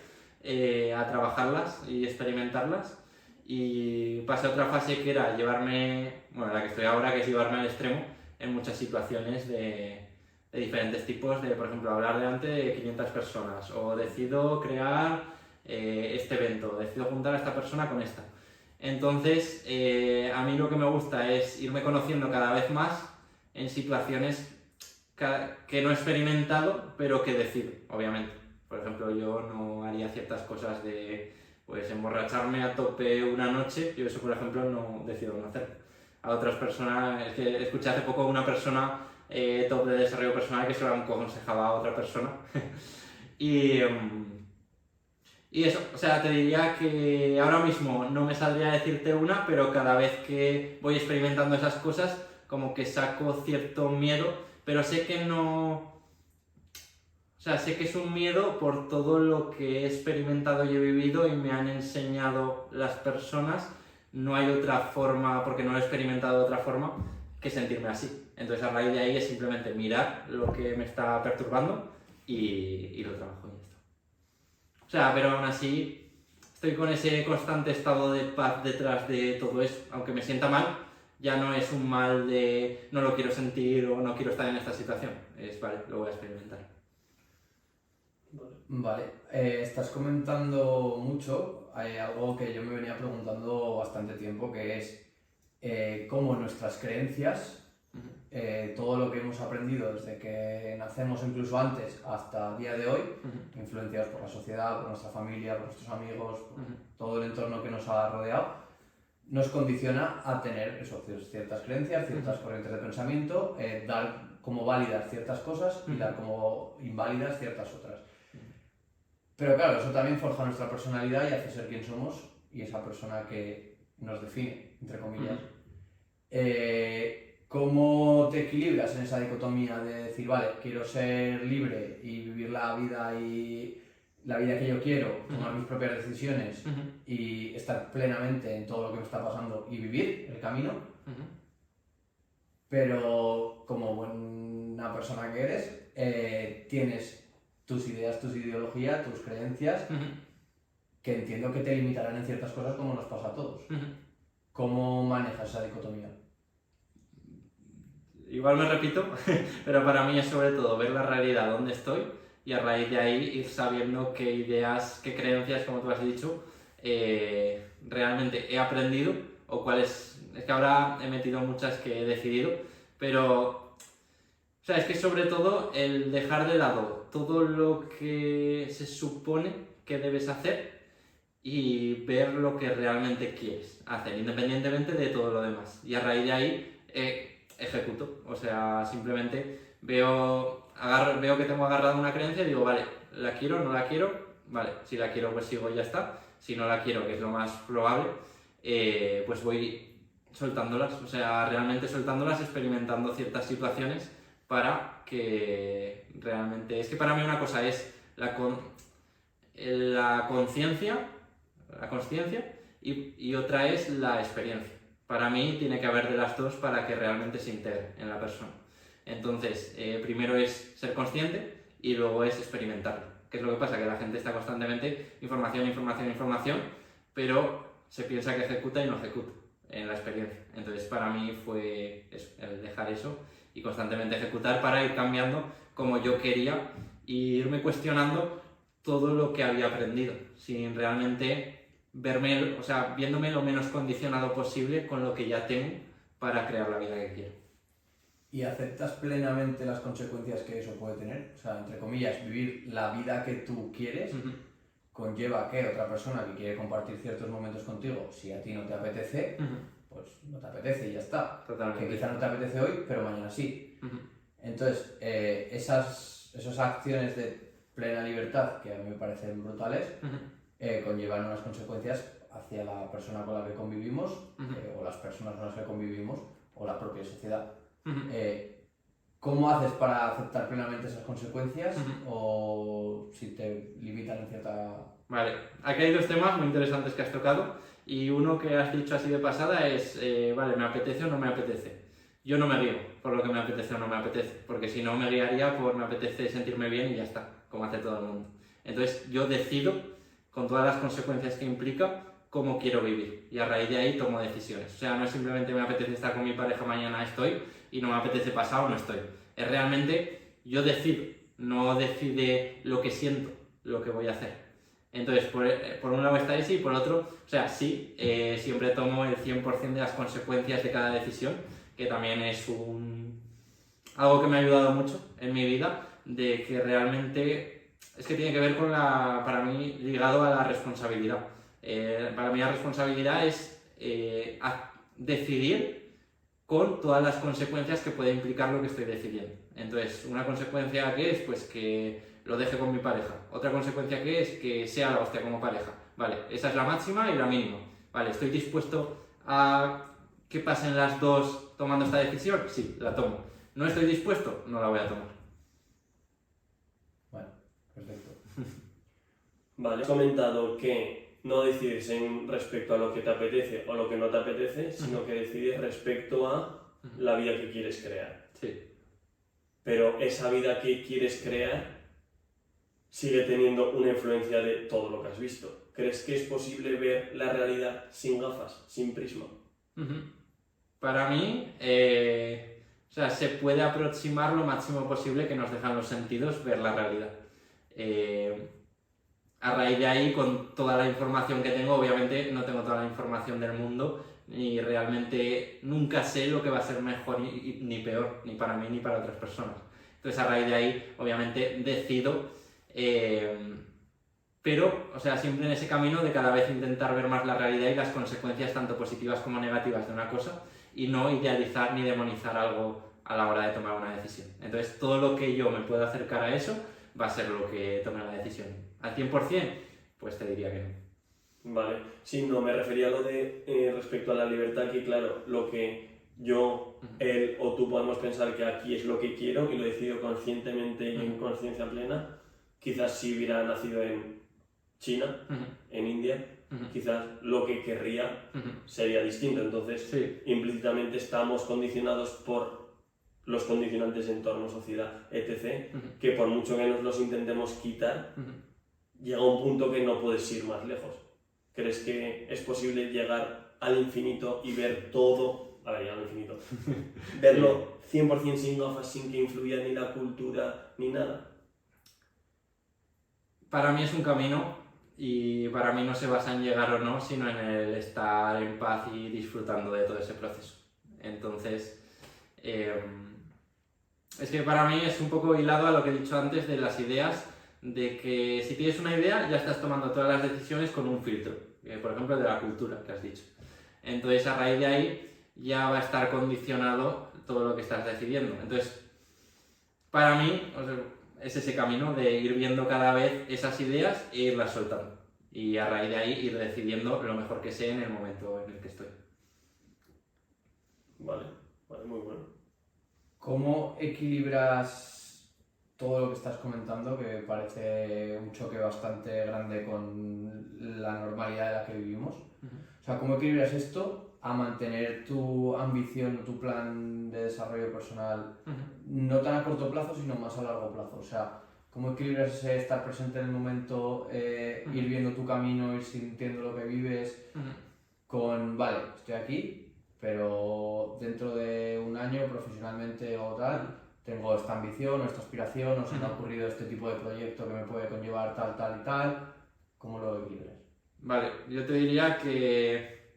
a trabajarlas y experimentarlas, y pasé a otra fase que era llevarme, bueno, la que estoy ahora, que es llevarme al extremo en muchas situaciones de diferentes tipos, de por ejemplo hablar delante de 500 personas, o decido crear este evento, decido juntar a esta persona con esta. Entonces, a mí lo que me gusta es irme conociendo cada vez más en situaciones que no he experimentado, pero que decido, obviamente. Por ejemplo, yo no haría ciertas cosas de pues emborracharme a tope una noche, yo eso por ejemplo no decido no hacerlo. A otras personas, es que escuché hace poco a una persona top de desarrollo personal que se lo aconsejaba a otra persona. Y eso, o sea, te diría que ahora mismo no me saldría a decirte una, pero cada vez que voy experimentando esas cosas, como que saco cierto miedo, pero sé que no... O sea, sé que es un miedo por todo lo que he experimentado y he vivido y me han enseñado las personas. No hay otra forma, porque no lo he experimentado de otra forma, que sentirme así. Entonces, a raíz de ahí es simplemente mirar lo que me está perturbando y lo trabajo y ya está. O sea, pero aún así estoy con ese constante estado de paz detrás de todo eso. Aunque me sienta mal, ya no es un mal de no lo quiero sentir o no quiero estar en esta situación. Es vale, lo voy a experimentar. Vale, estás comentando mucho, algo que yo me venía preguntando bastante tiempo, que es cómo nuestras creencias, todo lo que hemos aprendido desde que nacemos, incluso antes, hasta el día de hoy, influenciados por la sociedad, por nuestra familia, por nuestros amigos, por todo el entorno que nos ha rodeado, nos condiciona a tener eso, ciertas creencias, ciertas corrientes de pensamiento, dar como válidas ciertas cosas y dar como inválidas ciertas otras. Pero claro, eso también forja nuestra personalidad y hace ser quien somos y esa persona que nos define, entre comillas. ¿Cómo te equilibras en esa dicotomía de decir, vale, quiero ser libre y vivir la vida que yo quiero, tomar mis propias decisiones y estar plenamente en todo lo que me está pasando y vivir el camino? Pero como buena persona que eres, tienes tus ideas, tus ideologías, tus creencias, que entiendo que te limitarán en ciertas cosas como nos pasa a todos. ¿Cómo manejas esa dicotomía? Igual me repito, pero para mí es sobre todo ver la realidad donde estoy y a raíz de ahí ir sabiendo qué ideas, qué creencias, como tú has dicho, realmente he aprendido o cuáles... Es que ahora he metido muchas que he decidido, pero... O sea, es que sobre todo el dejar de lado todo lo que se supone que debes hacer y ver lo que realmente quieres hacer, independientemente de todo lo demás. Y a raíz de ahí ejecuto. O sea, simplemente veo que tengo agarrada una creencia y digo, vale, ¿la quiero? ¿No la quiero? Vale, si la quiero pues sigo y ya está. Si no la quiero, que es lo más probable, pues voy soltándolas. O sea, realmente soltándolas, experimentando ciertas situaciones para que realmente... Es que para mí una cosa es la conciencia, la consciencia, y otra es la experiencia. Para mí tiene que haber de las dos para que realmente se integre en la persona. Entonces, primero es ser consciente y luego es experimentarlo. ¿Qué es lo que pasa? Que la gente está constantemente información, pero se piensa que ejecuta y no ejecuta. en la experiencia. Entonces para mí fue eso, el dejar eso y constantemente ejecutar para ir cambiando como yo quería y irme cuestionando todo lo que había aprendido, sin realmente verme, o sea, viéndome lo menos condicionado posible con lo que ya tengo para crear la vida que quiero. ¿Y aceptas plenamente las consecuencias que eso puede tener? O sea, entre comillas, vivir la vida que tú quieres conlleva que otra persona que quiere compartir ciertos momentos contigo, si a ti no te apetece, pues no te apetece y ya está. Totalmente. Que quizá no te apetece hoy, pero mañana sí. Entonces, esas acciones de plena libertad, que a mí me parecen brutales, conllevan unas consecuencias hacia la persona con la que convivimos, o las personas con las que convivimos, o la propia sociedad. ¿Cómo haces para aceptar plenamente esas consecuencias? O si te limitan en cierta... Vale, aquí hay dos temas muy interesantes que has tocado y uno que has dicho así de pasada es, vale, ¿me apetece o no me apetece? Yo no me guío por lo que me apetece o no me apetece, porque si no me guiaría por me apetece sentirme bien y ya está, como hace todo el mundo. Entonces yo decido, con todas las consecuencias que implica, cómo quiero vivir y a raíz de ahí tomo decisiones. O sea, no es simplemente me apetece estar con mi pareja, mañana estoy, y no me apetece pasado, no estoy. Es realmente yo decido, no decide lo que siento, lo que voy a hacer. Entonces, por un lado está ese y por otro, o sea, sí, siempre tomo el 100% de las consecuencias de cada decisión, que también es algo que me ha ayudado mucho en mi vida, de que realmente es que tiene que ver con para mí, ligado a la responsabilidad. Para mí la responsabilidad es decidir con todas las consecuencias que puede implicar lo que estoy decidiendo. Entonces, una consecuencia que es, pues que lo deje con mi pareja. Otra consecuencia que es que sea la hostia como pareja. Vale, esa es la máxima y la mínima. Vale, ¿estoy dispuesto a que pasen las dos tomando esta decisión? Sí, la tomo. ¿No estoy dispuesto? No la voy a tomar. Bueno, perfecto. Vale, has comentado que no decides respecto a lo que te apetece o lo que no te apetece, sino que decides respecto a la vida que quieres crear. Sí. Pero esa vida que quieres crear sigue teniendo una influencia de todo lo que has visto. ¿Crees que es posible ver la realidad sin gafas, sin prisma? Para mí, o sea, se puede aproximar lo máximo posible que nos dejan los sentidos ver la realidad. A raíz de ahí, con toda la información que tengo, obviamente no tengo toda la información del mundo y realmente nunca sé lo que va a ser mejor ni peor, ni para mí ni para otras personas. Entonces, a raíz de ahí, obviamente, decido, pero, o sea, siempre en ese camino de cada vez intentar ver más la realidad y las consecuencias tanto positivas como negativas de una cosa y no idealizar ni demonizar algo a la hora de tomar una decisión. Entonces, todo lo que yo me pueda acercar a eso va a ser lo que tome la decisión. ¿Al 100%? Pues te diría que no. Vale, sí, no, me refería a lo de respecto a la libertad, que claro, lo que yo, él o tú podemos pensar que aquí es lo que quiero y lo decido conscientemente y en conciencia plena, quizás si hubiera nacido en China, en India, quizás lo que querría sería distinto. Entonces, sí, implícitamente estamos condicionados por los condicionantes entorno, sociedad, etc., que por mucho que nos los intentemos quitar, llega un punto que no puedes ir más lejos. ¿Crees que es posible llegar al infinito y ver todo? A ver, llegar al infinito. Verlo 100% sin gafas, sin que influya ni la cultura ni nada. Para mí es un camino y para mí no se basa en llegar o no, sino en el estar en paz y disfrutando de todo ese proceso. Entonces, es que para mí es un poco hilado a lo que he dicho antes de las ideas, de que si tienes una idea ya estás tomando todas las decisiones con un filtro, por ejemplo de la cultura que has dicho. Entonces a raíz de ahí ya va a estar condicionado todo lo que estás decidiendo. Entonces, para mí, o sea, es ese camino de ir viendo cada vez esas ideas e irlas soltando. Y a raíz de ahí ir decidiendo lo mejor que sé en el momento en el que estoy. Vale, muy bueno. ¿Cómo equilibras todo lo que estás comentando, que parece un choque bastante grande con la normalidad en la que vivimos? O sea, ¿cómo equilibras esto a mantener tu ambición, tu plan de desarrollo personal, no tan a corto plazo, sino más a largo plazo? O sea, ¿cómo equilibras ese estar presente en el momento, ir viendo tu camino, ir sintiendo lo que vives, vale, estoy aquí, pero dentro de un año profesionalmente o tal, tengo esta ambición o esta aspiración o se me ha ocurrido este tipo de proyecto que me puede conllevar tal, tal y tal, ¿cómo lo equilibras? Vale, yo te diría que,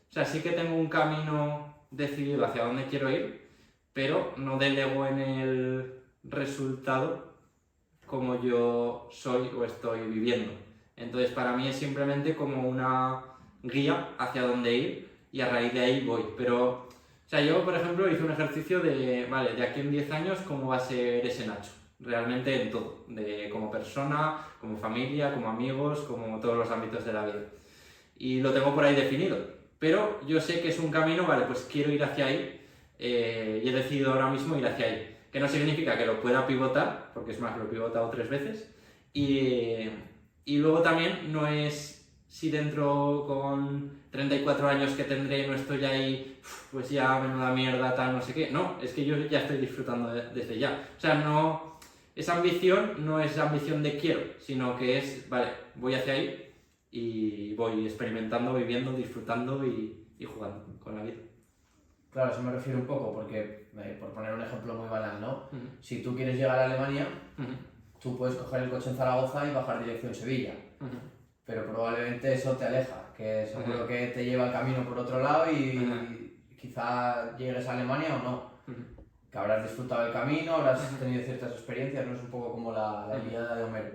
o sea, sí que tengo un camino decidido hacia dónde quiero ir, pero no delego en el resultado como yo soy o estoy viviendo. Entonces, para mí es simplemente como una guía hacia dónde ir y a raíz de ahí voy. Pero, o sea, yo, por ejemplo, hice un ejercicio de, vale, de aquí en 10 años, ¿cómo va a ser ese Nacho? Realmente en todo, como persona, como familia, como amigos, como todos los ámbitos de la vida. Y lo tengo por ahí definido. Pero yo sé que es un camino, vale, pues quiero ir hacia ahí y he decidido ahora mismo ir hacia ahí. Que no significa que lo pueda pivotar, porque es más, lo he pivotado 3 veces. Y luego también no es si dentro con 34 años que tendré no estoy ahí, pues ya menuda mierda, tal, no sé qué. No, es que yo ya estoy disfrutando desde ya. O sea, no, esa ambición no es ambición de quiero, sino que es, vale, voy hacia ahí y voy experimentando, viviendo, disfrutando y jugando con la vida. Claro, a eso me refiero un poco, porque, por poner un ejemplo muy banal, ¿no? Uh-huh. Si tú quieres llegar a Alemania, Uh-huh. tú puedes coger el coche en Zaragoza y bajar dirección Sevilla, pero probablemente eso te aleja, que seguro que te lleva el camino por otro lado y quizá llegues a Alemania o no. Que habrás disfrutado del camino, habrás tenido ciertas experiencias, no es un poco como la Ilíada de Homero.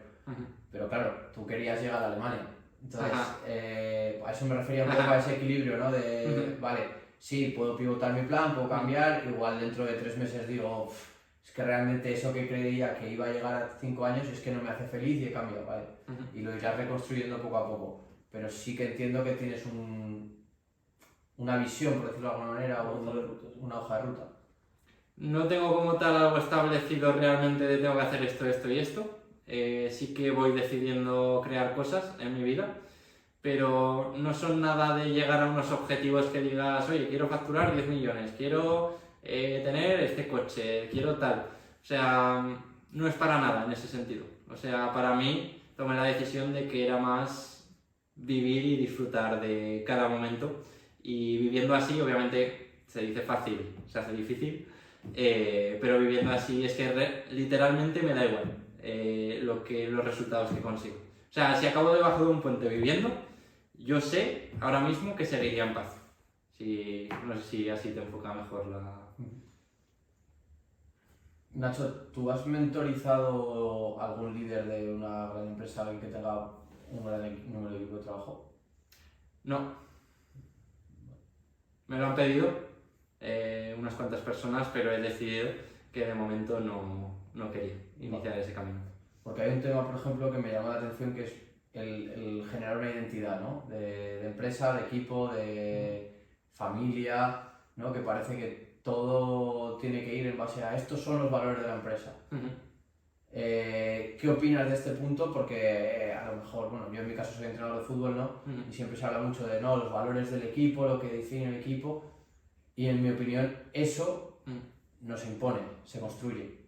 Pero claro, tú querías llegar a Alemania. Entonces, a eso me refería un poco a ese equilibrio, ¿no? De, vale, sí, puedo pivotar mi plan, puedo cambiar, igual dentro de 3 meses digo, es que realmente eso que creía que iba a llegar a 5 años es que no me hace feliz y he cambiado, ¿vale? Y lo irás reconstruyendo poco a poco. Pero sí que entiendo que tienes una visión, por decirlo de alguna manera, o una hoja de ruta. No tengo como tal algo establecido realmente de tengo que hacer esto, esto y esto. Sí que voy decidiendo crear cosas en mi vida, pero no son nada de llegar a unos objetivos que digas, oye, quiero facturar 10 millones, quiero tener este coche, quiero tal. O sea, no es para nada en ese sentido. O sea, para mí tomé la decisión de que era más vivir y disfrutar de cada momento. Y viviendo así, obviamente, se dice fácil, se hace difícil. Pero viviendo así es que literalmente me da igual los resultados que consigo. O sea, si acabo debajo de un puente viviendo, yo sé ahora mismo que seguiría en paz. No sé si así te enfoca mejor la... Nacho, ¿tú has mentorizado algún líder de una gran empresa, alguien que tenga un gran número de equipo de trabajo? No. Me lo han pedido unas cuantas personas, pero he decidido que de momento no quería iniciar ese camino. Porque hay un tema, por ejemplo, que me llama la atención, que es el generar una identidad, ¿no? De empresa, de equipo, de familia, ¿no? Que parece que todo tiene que ir en base a estos son los valores de la empresa. ¿Qué opinas de este punto? Porque a lo mejor, bueno, yo en mi caso soy entrenador de fútbol, ¿no? Y siempre se habla mucho de, no, los valores del equipo, lo que define el equipo, y en mi opinión eso no se impone, se construye.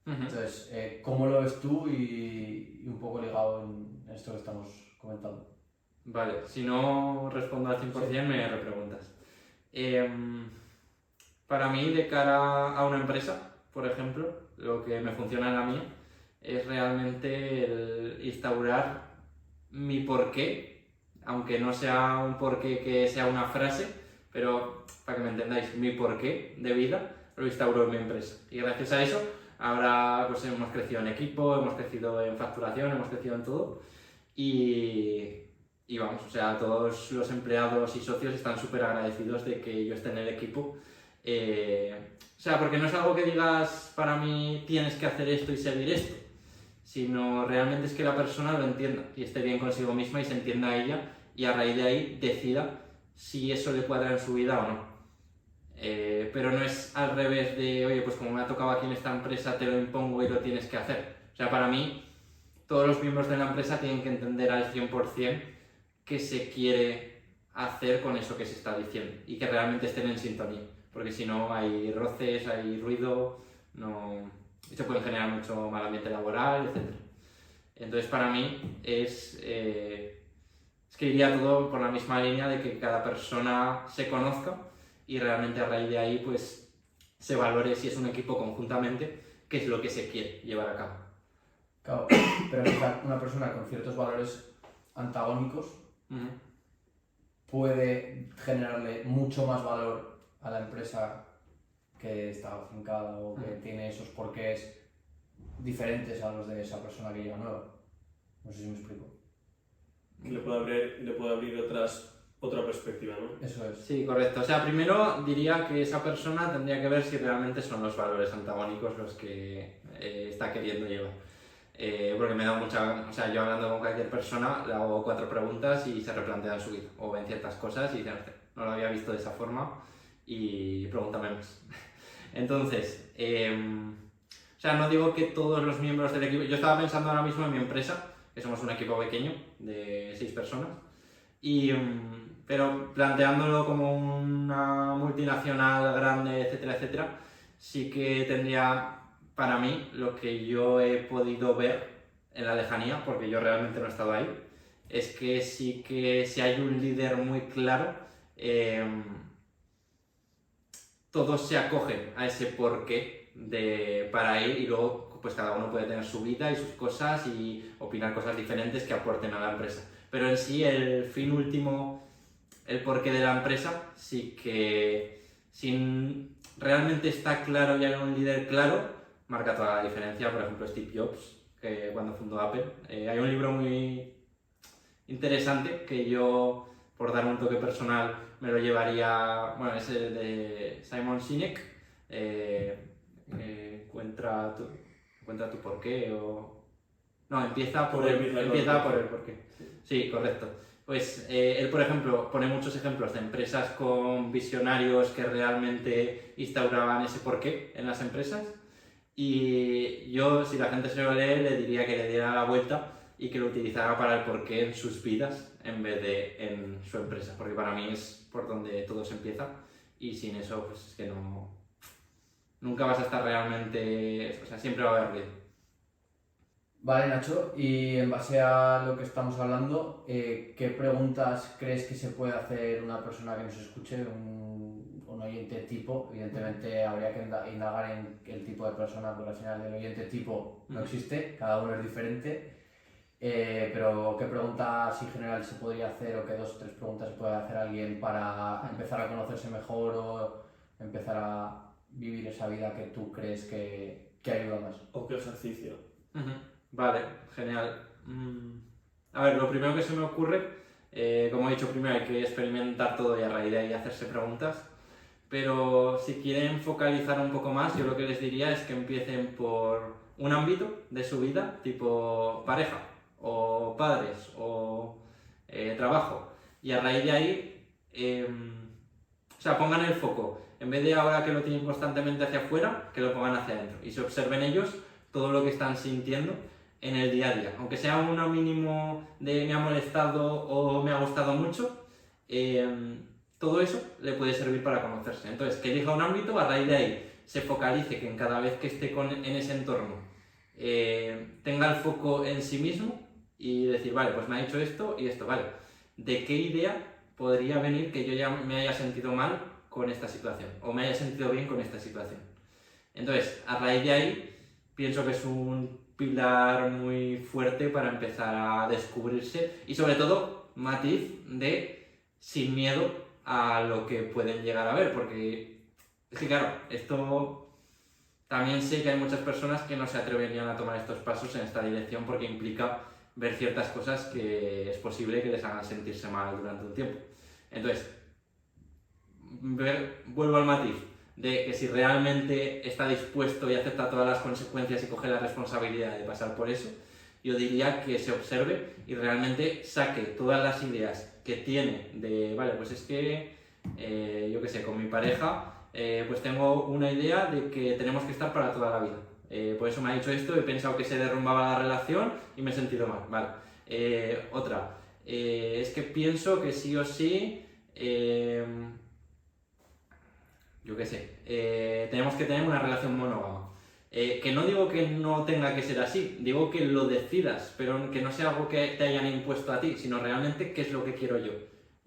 Entonces, ¿cómo lo ves tú y un poco ligado en esto que estamos comentando? Vale, si no respondo al 100% sí. Me repreguntas. Para mí, de cara a una empresa, por ejemplo, lo que me funciona en la mía es realmente el instaurar mi porqué, aunque no sea un porqué que sea una frase, pero para que me entendáis, mi porqué de vida lo instauro en mi empresa. Y gracias a eso, ahora pues hemos crecido en equipo, hemos crecido en facturación, hemos crecido en todo. Y vamos, o sea, todos los empleados y socios están súper agradecidos de que yo esté en el equipo. O sea, porque no es algo que digas, para mí tienes que hacer esto y seguir esto, sino realmente es que la persona lo entienda y esté bien consigo misma y se entienda a ella y a raíz de ahí decida si eso le cuadra en su vida o no. Pero no es al revés de, oye, pues como me ha tocado aquí en esta empresa te lo impongo y lo tienes que hacer. O sea, para mí, todos los miembros de la empresa tienen que entender al 100% qué se quiere hacer con eso que se está diciendo y que realmente estén en sintonía. Porque si no hay roces, hay ruido, se puede generar mucho mal ambiente laboral, etc. Entonces para mí es Es que iría todo por la misma línea de que cada persona se conozca y realmente a raíz de ahí pues se valore si es un equipo conjuntamente, qué es lo que se quiere llevar a cabo. Claro, pero quizá una persona con ciertos valores antagónicos puede generarle mucho más valor a la empresa que está afincada o que tiene esos porqués diferentes a los de esa persona que llega nueva. No sé si me explico. Le puede abrir otra perspectiva, ¿no? Eso es. Sí, correcto. O sea, primero diría que esa persona tendría que ver si realmente son los valores antagónicos los que está queriendo llevar. Porque me da mucha... O sea, yo hablando con cualquier persona le hago 4 preguntas y se replantean su vida. O ven ciertas cosas y dicen, "Hostia, no lo había visto de esa forma y pregúntame más". Entonces, o sea, no digo que todos los miembros del equipo... Yo estaba pensando ahora mismo en mi empresa, que somos un equipo pequeño de 6 personas. Pero planteándolo como una multinacional grande, etcétera, etcétera, sí que tendría para mí lo que yo he podido ver en la lejanía, porque yo realmente no he estado ahí, es que sí que si hay un líder muy claro, todos se acogen a ese porqué para ir y luego pues cada uno puede tener su vida y sus cosas y opinar cosas diferentes que aporten a la empresa. Pero en sí el fin último, el porqué de la empresa, sí que si realmente está claro y hay un líder claro, marca toda la diferencia. Por ejemplo, Steve Jobs, que cuando fundó Apple, hay un libro muy interesante que yo, por dar un toque personal, me lo llevaría, bueno, es el de Simon Sinek, encuentra tu porqué o... No, empieza por el porqué. Sí, correcto. Pues él, por ejemplo, pone muchos ejemplos de empresas con visionarios que realmente instauraban ese porqué en las empresas. Y yo, si la gente se lo lee, le diría que le diera la vuelta y que lo utilizara para el porqué en sus vidas en vez de en su empresa. Porque para mí es por donde todo se empieza y sin eso, pues es que nunca vas a estar realmente... O sea, siempre va a haber ruido. Vale, Nacho, y en base a lo que estamos hablando, ¿qué preguntas crees que se puede hacer una persona que nos escuche, un oyente tipo? Evidentemente habría que indagar en el tipo de persona, porque al final el oyente tipo no existe, cada uno es diferente. Pero ¿qué pregunta así general se podría hacer o qué 2 o 3 preguntas se puede hacer alguien para empezar a conocerse mejor o empezar a vivir esa vida que tú crees que ayuda más? ¿O qué ejercicio? Vale, genial. A ver, lo primero que se me ocurre, como he dicho, primero hay que experimentar todo y a raíz de ahí hacerse preguntas, pero si quieren focalizar un poco más, yo lo que les diría es que empiecen por un ámbito de su vida, tipo pareja, o padres, o trabajo, y a raíz de ahí, o sea, pongan el foco, en vez de ahora que lo tienen constantemente hacia afuera, que lo pongan hacia adentro, y se observen ellos todo lo que están sintiendo en el día a día, aunque sea uno mínimo de me ha molestado o me ha gustado mucho, todo eso le puede servir para conocerse. Entonces, que elija un ámbito, a raíz de ahí se focalice, que en cada vez que esté en ese entorno tenga el foco en sí mismo y decir, vale, pues me ha dicho esto y esto, vale, ¿de qué idea podría venir que yo ya me haya sentido mal con esta situación o me haya sentido bien con esta situación? Entonces, a raíz de ahí, pienso que es un pilar muy fuerte para empezar a descubrirse y sobre todo matiz de sin miedo a lo que pueden llegar a ver, porque es que claro, esto también sé que hay muchas personas que no se atreverían a tomar estos pasos en esta dirección porque implica ver ciertas cosas que es posible que les hagan sentirse mal durante un tiempo. Entonces, vuelvo al matiz de que si realmente está dispuesto y acepta todas las consecuencias y coge la responsabilidad de pasar por eso, yo diría que se observe y realmente saque todas las ideas que tiene de, vale, pues es que, yo qué sé, con mi pareja, pues tengo una idea de que tenemos que estar para toda la vida. Por eso me ha dicho esto, he pensado que se derrumbaba la relación y me he sentido mal. Vale. Otra, es que pienso que sí o sí... yo qué sé, tenemos que tener una relación monógama. Que no digo que no tenga que ser así, digo que lo decidas, pero que no sea algo que te hayan impuesto a ti, sino realmente qué es lo que quiero yo.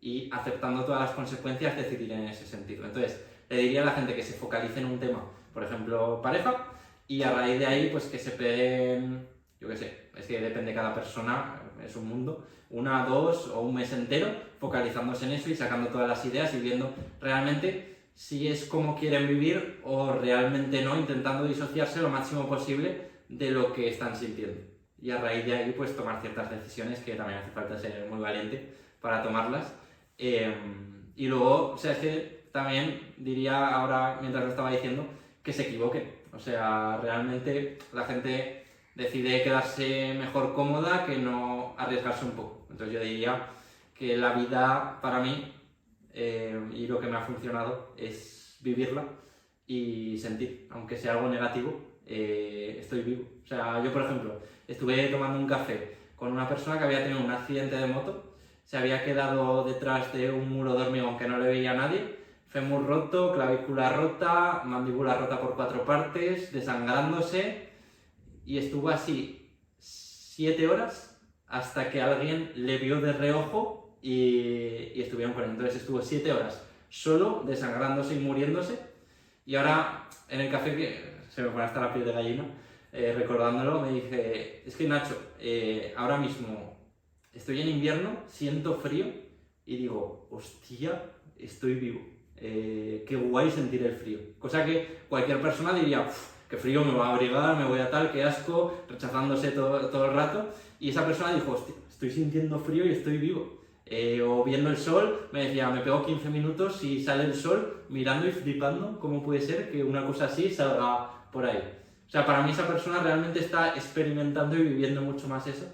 Y aceptando todas las consecuencias, decidir en ese sentido. Entonces, le diría a la gente que se focalice en un tema, por ejemplo, pareja, y a raíz de ahí, pues que se peguen, yo qué sé, es que depende de cada persona, es un mundo, 1, 2 o un mes entero, focalizándose en eso y sacando todas las ideas y viendo realmente si es como quieren vivir o realmente no, intentando disociarse lo máximo posible de lo que están sintiendo. Y a raíz de ahí, pues tomar ciertas decisiones que también hace falta ser muy valiente para tomarlas. Y luego, o sea, es que también diría ahora, mientras lo estaba diciendo, que se equivoquen. O sea, realmente la gente decide quedarse mejor cómoda que no arriesgarse un poco. Entonces yo diría que la vida para mí y lo que me ha funcionado es vivirla y sentir, aunque sea algo negativo, estoy vivo. O sea, yo por ejemplo, estuve tomando un café con una persona que había tenido un accidente de moto, se había quedado detrás de un muro de hormigón que no le veía a nadie, fémur roto, clavícula rota, mandíbula rota por 4 partes, desangrándose, y estuvo así 7 horas hasta que alguien le vio de reojo y estuvieron con él. Entonces estuvo 7 horas solo, desangrándose y muriéndose. Y ahora en el café, que se me pone hasta la piel de gallina, recordándolo, me dije, es que Nacho, ahora mismo estoy en invierno, siento frío y digo, hostia, estoy vivo. Qué guay sentir el frío. Cosa que cualquier persona diría, qué frío, me voy a abrigar, me voy a tal, qué asco, rechazándose todo el rato. Y esa persona dijo, hostia, estoy sintiendo frío y estoy vivo. O viendo el sol, me decía, me pego 15 minutos y sale el sol mirando y flipando cómo puede ser que una cosa así salga por ahí. O sea, para mí esa persona realmente está experimentando y viviendo mucho más eso.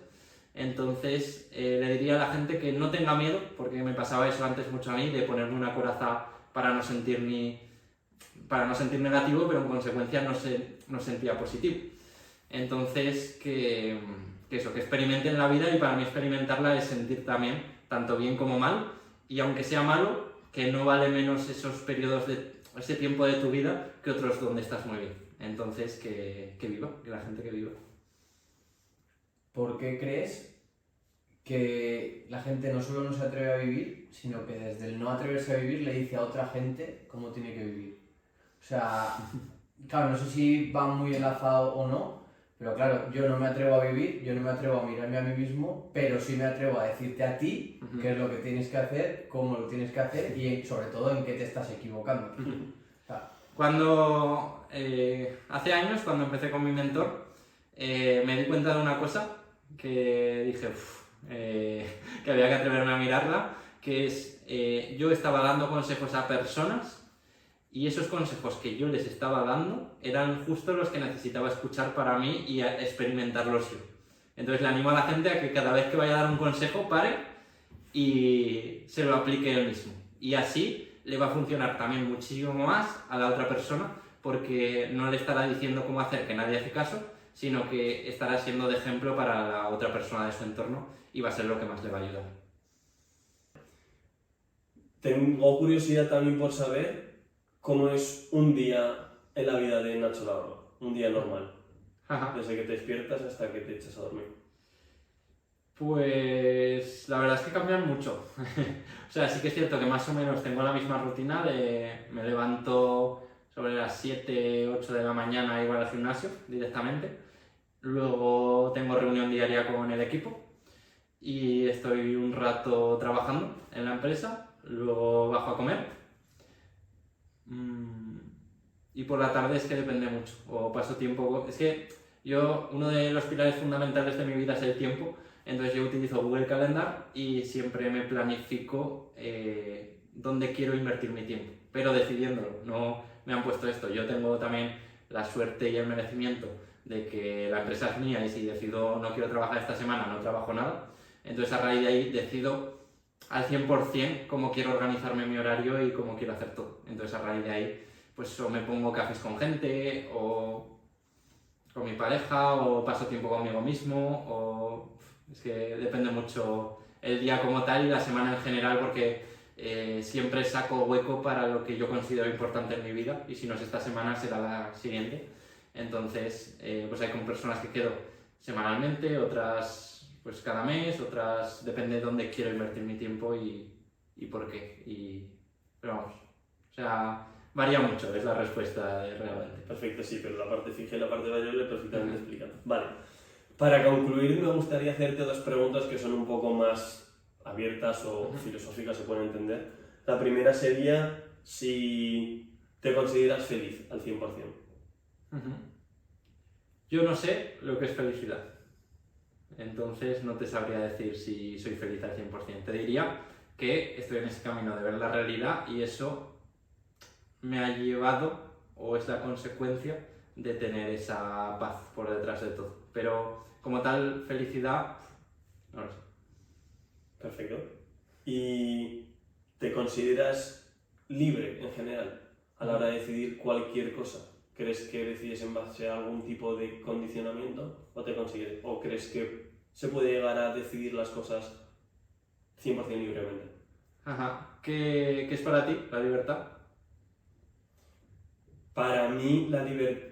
Entonces, le diría a la gente que no tenga miedo, porque me pasaba eso antes mucho a mí, de ponerme una coraza para no sentir negativo, pero en consecuencia no sentía positivo. Entonces, que experimenten la vida, y para mí experimentarla es sentir también tanto bien como mal, y aunque sea malo, que no vale menos esos periodos ese tiempo de tu vida que otros donde estás muy bien. Entonces, que viva, que la gente que viva. ¿Por qué crees que la gente no solo no se atreve a vivir, sino que desde el no atreverse a vivir le dice a otra gente cómo tiene que vivir? O sea, claro, no sé si va muy enlazado o no, pero claro, yo no me atrevo a vivir, yo no me atrevo a mirarme a mí mismo, pero sí me atrevo a decirte a ti qué es lo que tienes que hacer, cómo lo tienes que hacer y sobre todo en qué te estás equivocando. O sea, Cuando, hace años, cuando empecé con mi mentor, me di cuenta de una cosa que dije que había que atreverme a mirarla, que es, yo estaba dando consejos a personas y esos consejos que yo les estaba dando eran justo los que necesitaba escuchar para mí y experimentarlos yo. Entonces le animo a la gente a que cada vez que vaya a dar un consejo pare y se lo aplique él mismo. Y así le va a funcionar también muchísimo más a la otra persona, porque no le estará diciendo cómo hacer que nadie hace caso, sino que estará siendo de ejemplo para la otra persona de su entorno y va a ser lo que más le va a ayudar. Tengo curiosidad también por saber cómo es un día en la vida de Nacho Lauro, un día normal, desde que te despiertas hasta que te echas a dormir. Pues la verdad es que cambian mucho. O sea, sí que es cierto que más o menos tengo la misma rutina de me levanto sobre las 7, 8 de la mañana y voy al gimnasio directamente. Luego tengo reunión diaria con el equipo y estoy un rato trabajando en la empresa. Luego bajo a comer. Y por la tarde es que depende mucho. O paso tiempo... Es que uno de los pilares fundamentales de mi vida es el tiempo. Entonces yo utilizo Google Calendar y siempre me planifico dónde quiero invertir mi tiempo, pero decidiéndolo. No me han puesto esto. Yo tengo también la suerte y el merecimiento de que la empresa es mía y si decido no quiero trabajar esta semana, no trabajo nada. Entonces a raíz de ahí decido al 100% cómo quiero organizarme mi horario y cómo quiero hacer todo. Entonces a raíz de ahí pues o me pongo cafés con gente o con mi pareja o paso tiempo conmigo mismo o... Es que depende mucho el día como tal y la semana en general, porque siempre saco hueco para lo que yo considero importante en mi vida, y si no es esta semana será la siguiente. Entonces, pues hay con personas que quedo semanalmente, otras pues cada mes, otras depende de dónde quiero invertir mi tiempo y por qué. Pero vamos, o sea, varía mucho, es la respuesta realmente. Perfecto, sí, pero la parte fija y la parte variable perfectamente explicada. Vale. Para concluir, me gustaría hacerte dos preguntas que son un poco más abiertas o filosóficas, se pueden entender. La primera sería si te consideras feliz al 100%. Yo no sé lo que es felicidad, entonces no te sabría decir si soy feliz al 100%. Te diría que estoy en ese camino de ver la realidad y eso me ha llevado o es la consecuencia de tener esa paz por detrás de todo. Pero como tal, felicidad, no lo sé. Perfecto. ¿Y te consideras libre en general a la hora de decidir cualquier cosa? ¿Crees que decides en base a algún tipo de condicionamiento o crees que se puede llegar a decidir las cosas 100% libremente? Ajá. ¿Qué es para ti la libertad? Para mí la libertad,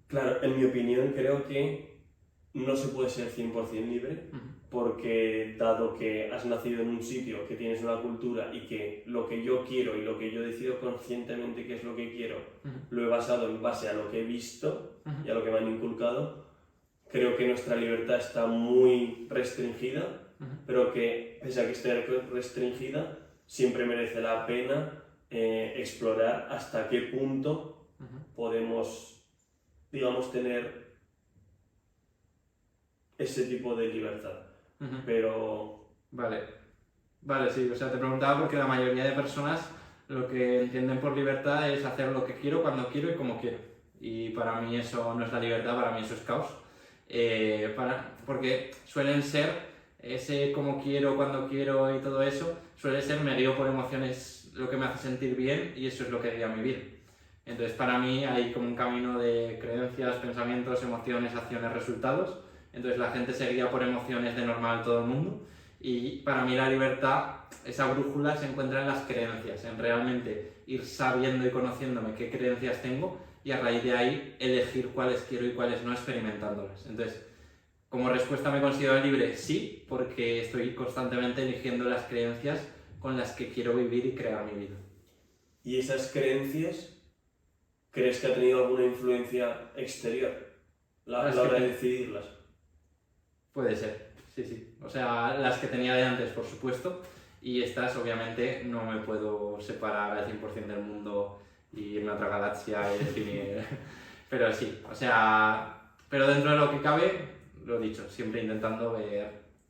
claro, en mi opinión creo que no se puede ser 100% libre porque dado que has nacido en un sitio, que tienes una cultura y que lo que yo quiero y lo que yo decido conscientemente que es lo que quiero, lo he basado en base a lo que he visto y a lo que me han inculcado, creo que nuestra libertad está muy restringida, pero que pese a que esté restringida, siempre merece la pena explorar hasta qué punto podemos, digamos, tener ese tipo de libertad. Pero... Vale, sí, o sea, te preguntaba porque la mayoría de personas lo que entienden por libertad es hacer lo que quiero, cuando quiero y como quiero. Y para mí eso no es la libertad, para mí eso es caos. Porque suelen ser ese como quiero, cuando quiero y todo eso, suele ser me guío por emociones lo que me hace sentir bien y eso es lo que guía mi vida. Entonces para mí hay como un camino de creencias, pensamientos, emociones, acciones, resultados. Entonces la gente se guía por emociones de normal todo el mundo y para mí la libertad, esa brújula se encuentra en las creencias, en realmente ir sabiendo y conociéndome qué creencias tengo y a raíz de ahí elegir cuáles quiero y cuáles no experimentándolas. Entonces, como respuesta me considero libre, sí, porque estoy constantemente eligiendo las creencias con las que quiero vivir y crear mi vida. ¿Y esas creencias crees que ha tenido alguna influencia exterior a la hora de decidirlas? Puede ser, sí. O sea, las que tenía de antes, por supuesto, y estas obviamente no me puedo separar al 100% del mundo y irme a otra galaxia y definir... Pero sí, o sea, pero dentro de lo que cabe, lo dicho, siempre intentando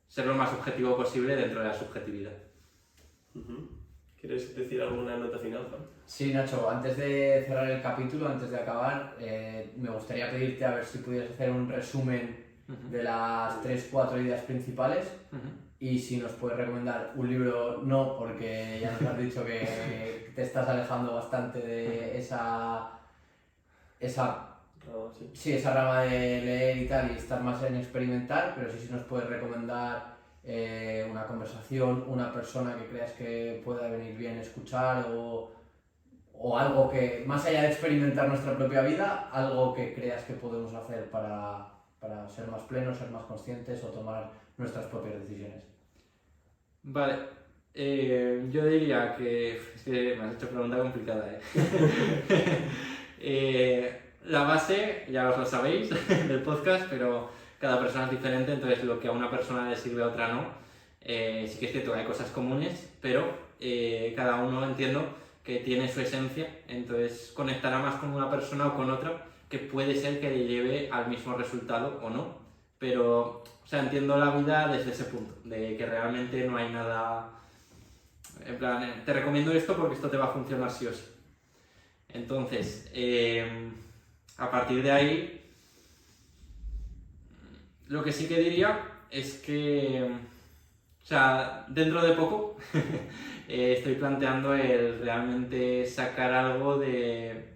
ser lo más objetivo posible dentro de la subjetividad. ¿Quieres decir alguna nota final, Juan? Sí, Nacho, antes de cerrar el capítulo, antes de acabar, me gustaría pedirte a ver si pudieras hacer un resumen de las 3-4 ideas principales y si nos puedes recomendar un libro, no, porque ya nos has dicho que te estás alejando bastante de esa rama de leer y tal y estar más en experimentar, pero sí nos puedes recomendar una conversación, una persona que creas que pueda venir bien escuchar o algo que, más allá de experimentar nuestra propia vida, algo que creas que podemos hacer para ser más plenos, ser más conscientes o tomar nuestras propias decisiones. Vale, yo diría que... Es que me has hecho pregunta complicada, la base, ya os lo sabéis, del podcast, pero cada persona es diferente, entonces lo que a una persona le sirve a otra no. Sí que es cierto que hay cosas comunes, pero cada uno entiendo que tiene su esencia, entonces conectará más con una persona o con otra, que puede ser que le lleve al mismo resultado o no, pero o sea, entiendo la vida desde ese punto, de que realmente no hay nada, en plan, te recomiendo esto porque esto te va a funcionar sí o sí. Entonces, a partir de ahí, lo que sí que diría es que, o sea, dentro de poco estoy planteando el realmente sacar algo de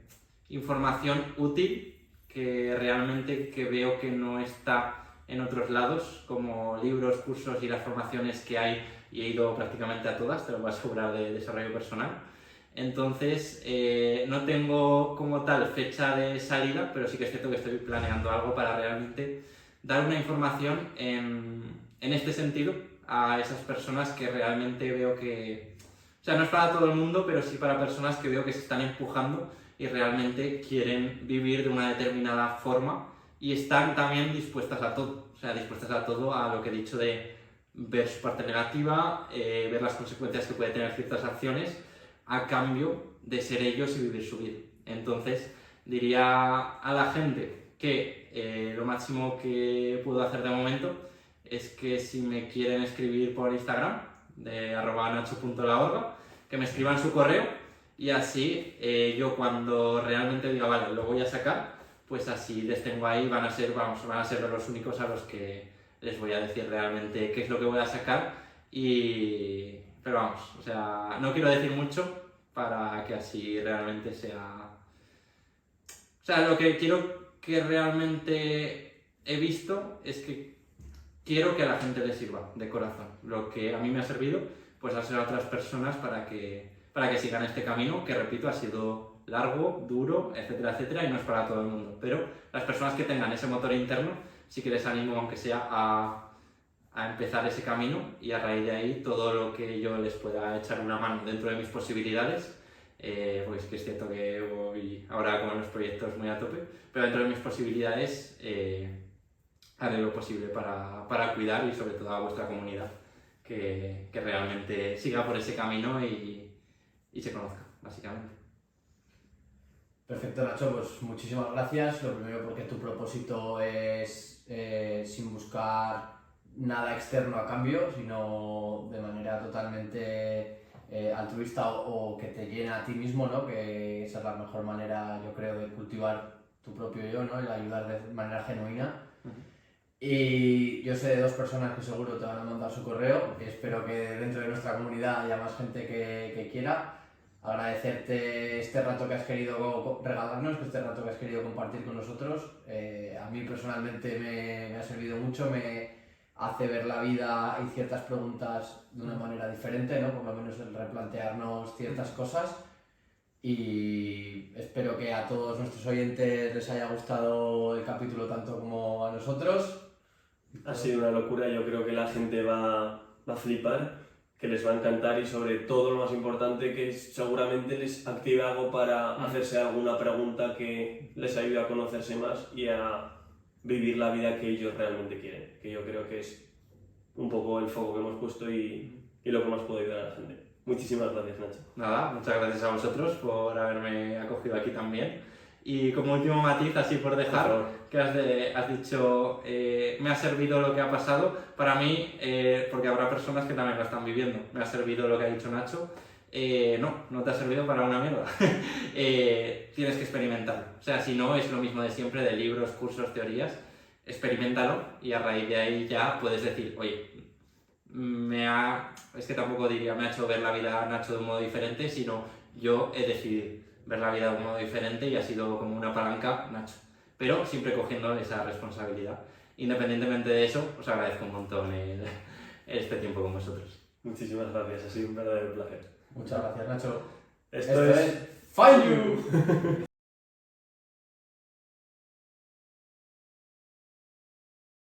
información útil que realmente que veo que no está en otros lados, como libros, cursos y las formaciones que hay, y he ido prácticamente a todas, te lo voy a asegurar, de desarrollo personal. Entonces, no tengo como tal fecha de salida, pero sí que es cierto que estoy planeando algo para realmente dar una información en este sentido a esas personas que realmente veo que... O sea, no es para todo el mundo, pero sí para personas que veo que se están empujando y realmente quieren vivir de una determinada forma y están también dispuestas a todo. O sea, dispuestas a todo, a lo que he dicho de ver su parte negativa, ver las consecuencias que puede tener ciertas acciones a cambio de ser ellos y vivir su vida. Entonces, diría a la gente que lo máximo que puedo hacer de momento es que si me quieren escribir por Instagram, de @nacho.lahorga, que me escriban su correo y así yo cuando realmente diga, vale, lo voy a sacar, pues así les tengo ahí, van a ser los únicos a los que les voy a decir realmente qué es lo que voy a sacar pero vamos, o sea, no quiero decir mucho para que así realmente sea... O sea, lo que quiero que realmente he visto es que quiero que a la gente le sirva de corazón. Lo que a mí me ha servido, pues a ser a otras personas para que sigan este camino, que repito, ha sido largo, duro, etcétera, etcétera, y no es para todo el mundo. Pero las personas que tengan ese motor interno, sí que les animo, aunque sea a empezar ese camino y a raíz de ahí todo lo que yo les pueda echar una mano dentro de mis posibilidades, pues que es cierto que voy ahora con los proyectos muy a tope, pero dentro de mis posibilidades haré lo posible para cuidar y sobre todo a vuestra comunidad que realmente siga por ese camino y se conozca, básicamente. Perfecto, Nacho, pues muchísimas gracias. Lo primero porque tu propósito es sin buscar nada externo a cambio, sino de manera totalmente altruista o que te llena a ti mismo, ¿no? Que esa es la mejor manera, yo creo, de cultivar tu propio yo, ¿no? El ayudar de manera genuina. Y yo sé de 2 personas que seguro te van a mandar su correo y espero que dentro de nuestra comunidad haya más gente que quiera. Agradecerte este rato que has querido regalarnos, este rato que has querido compartir con nosotros. A mí personalmente me ha servido mucho, me hace ver la vida y ciertas preguntas de una manera diferente, ¿no? Por lo menos el replantearnos ciertas cosas. Y espero que a todos nuestros oyentes les haya gustado el capítulo tanto como a nosotros. Ha sido una locura, yo creo que la gente va a flipar, que les va a encantar y sobre todo lo más importante que seguramente les active algo para hacerse alguna pregunta que les ayude a conocerse más y a vivir la vida que ellos realmente quieren, que yo creo que es un poco el foco que hemos puesto y lo que más puedo ayudar a la gente. Muchísimas gracias, Nacho. Nada, muchas gracias a vosotros por haberme acogido aquí también. Y como último matiz, así por dejar, que has dicho, me ha servido lo que ha pasado, para mí, porque habrá personas que también lo están viviendo, me ha servido lo que ha dicho Nacho, no te ha servido para una mierda, tienes que experimentarlo, o sea, si no es lo mismo de siempre, de libros, cursos, teorías, experiméntalo y a raíz de ahí ya puedes decir, oye, es que tampoco diría me ha hecho ver la vida Nacho de un modo diferente, sino yo he decidido ver la vida de un modo diferente y ha sido como una palanca Nacho, pero siempre cogiendo esa responsabilidad. Independientemente de eso, os agradezco un montón este tiempo con vosotros. Muchísimas gracias, ha sido un verdadero placer. Muchas gracias, Nacho. Esto es Find You.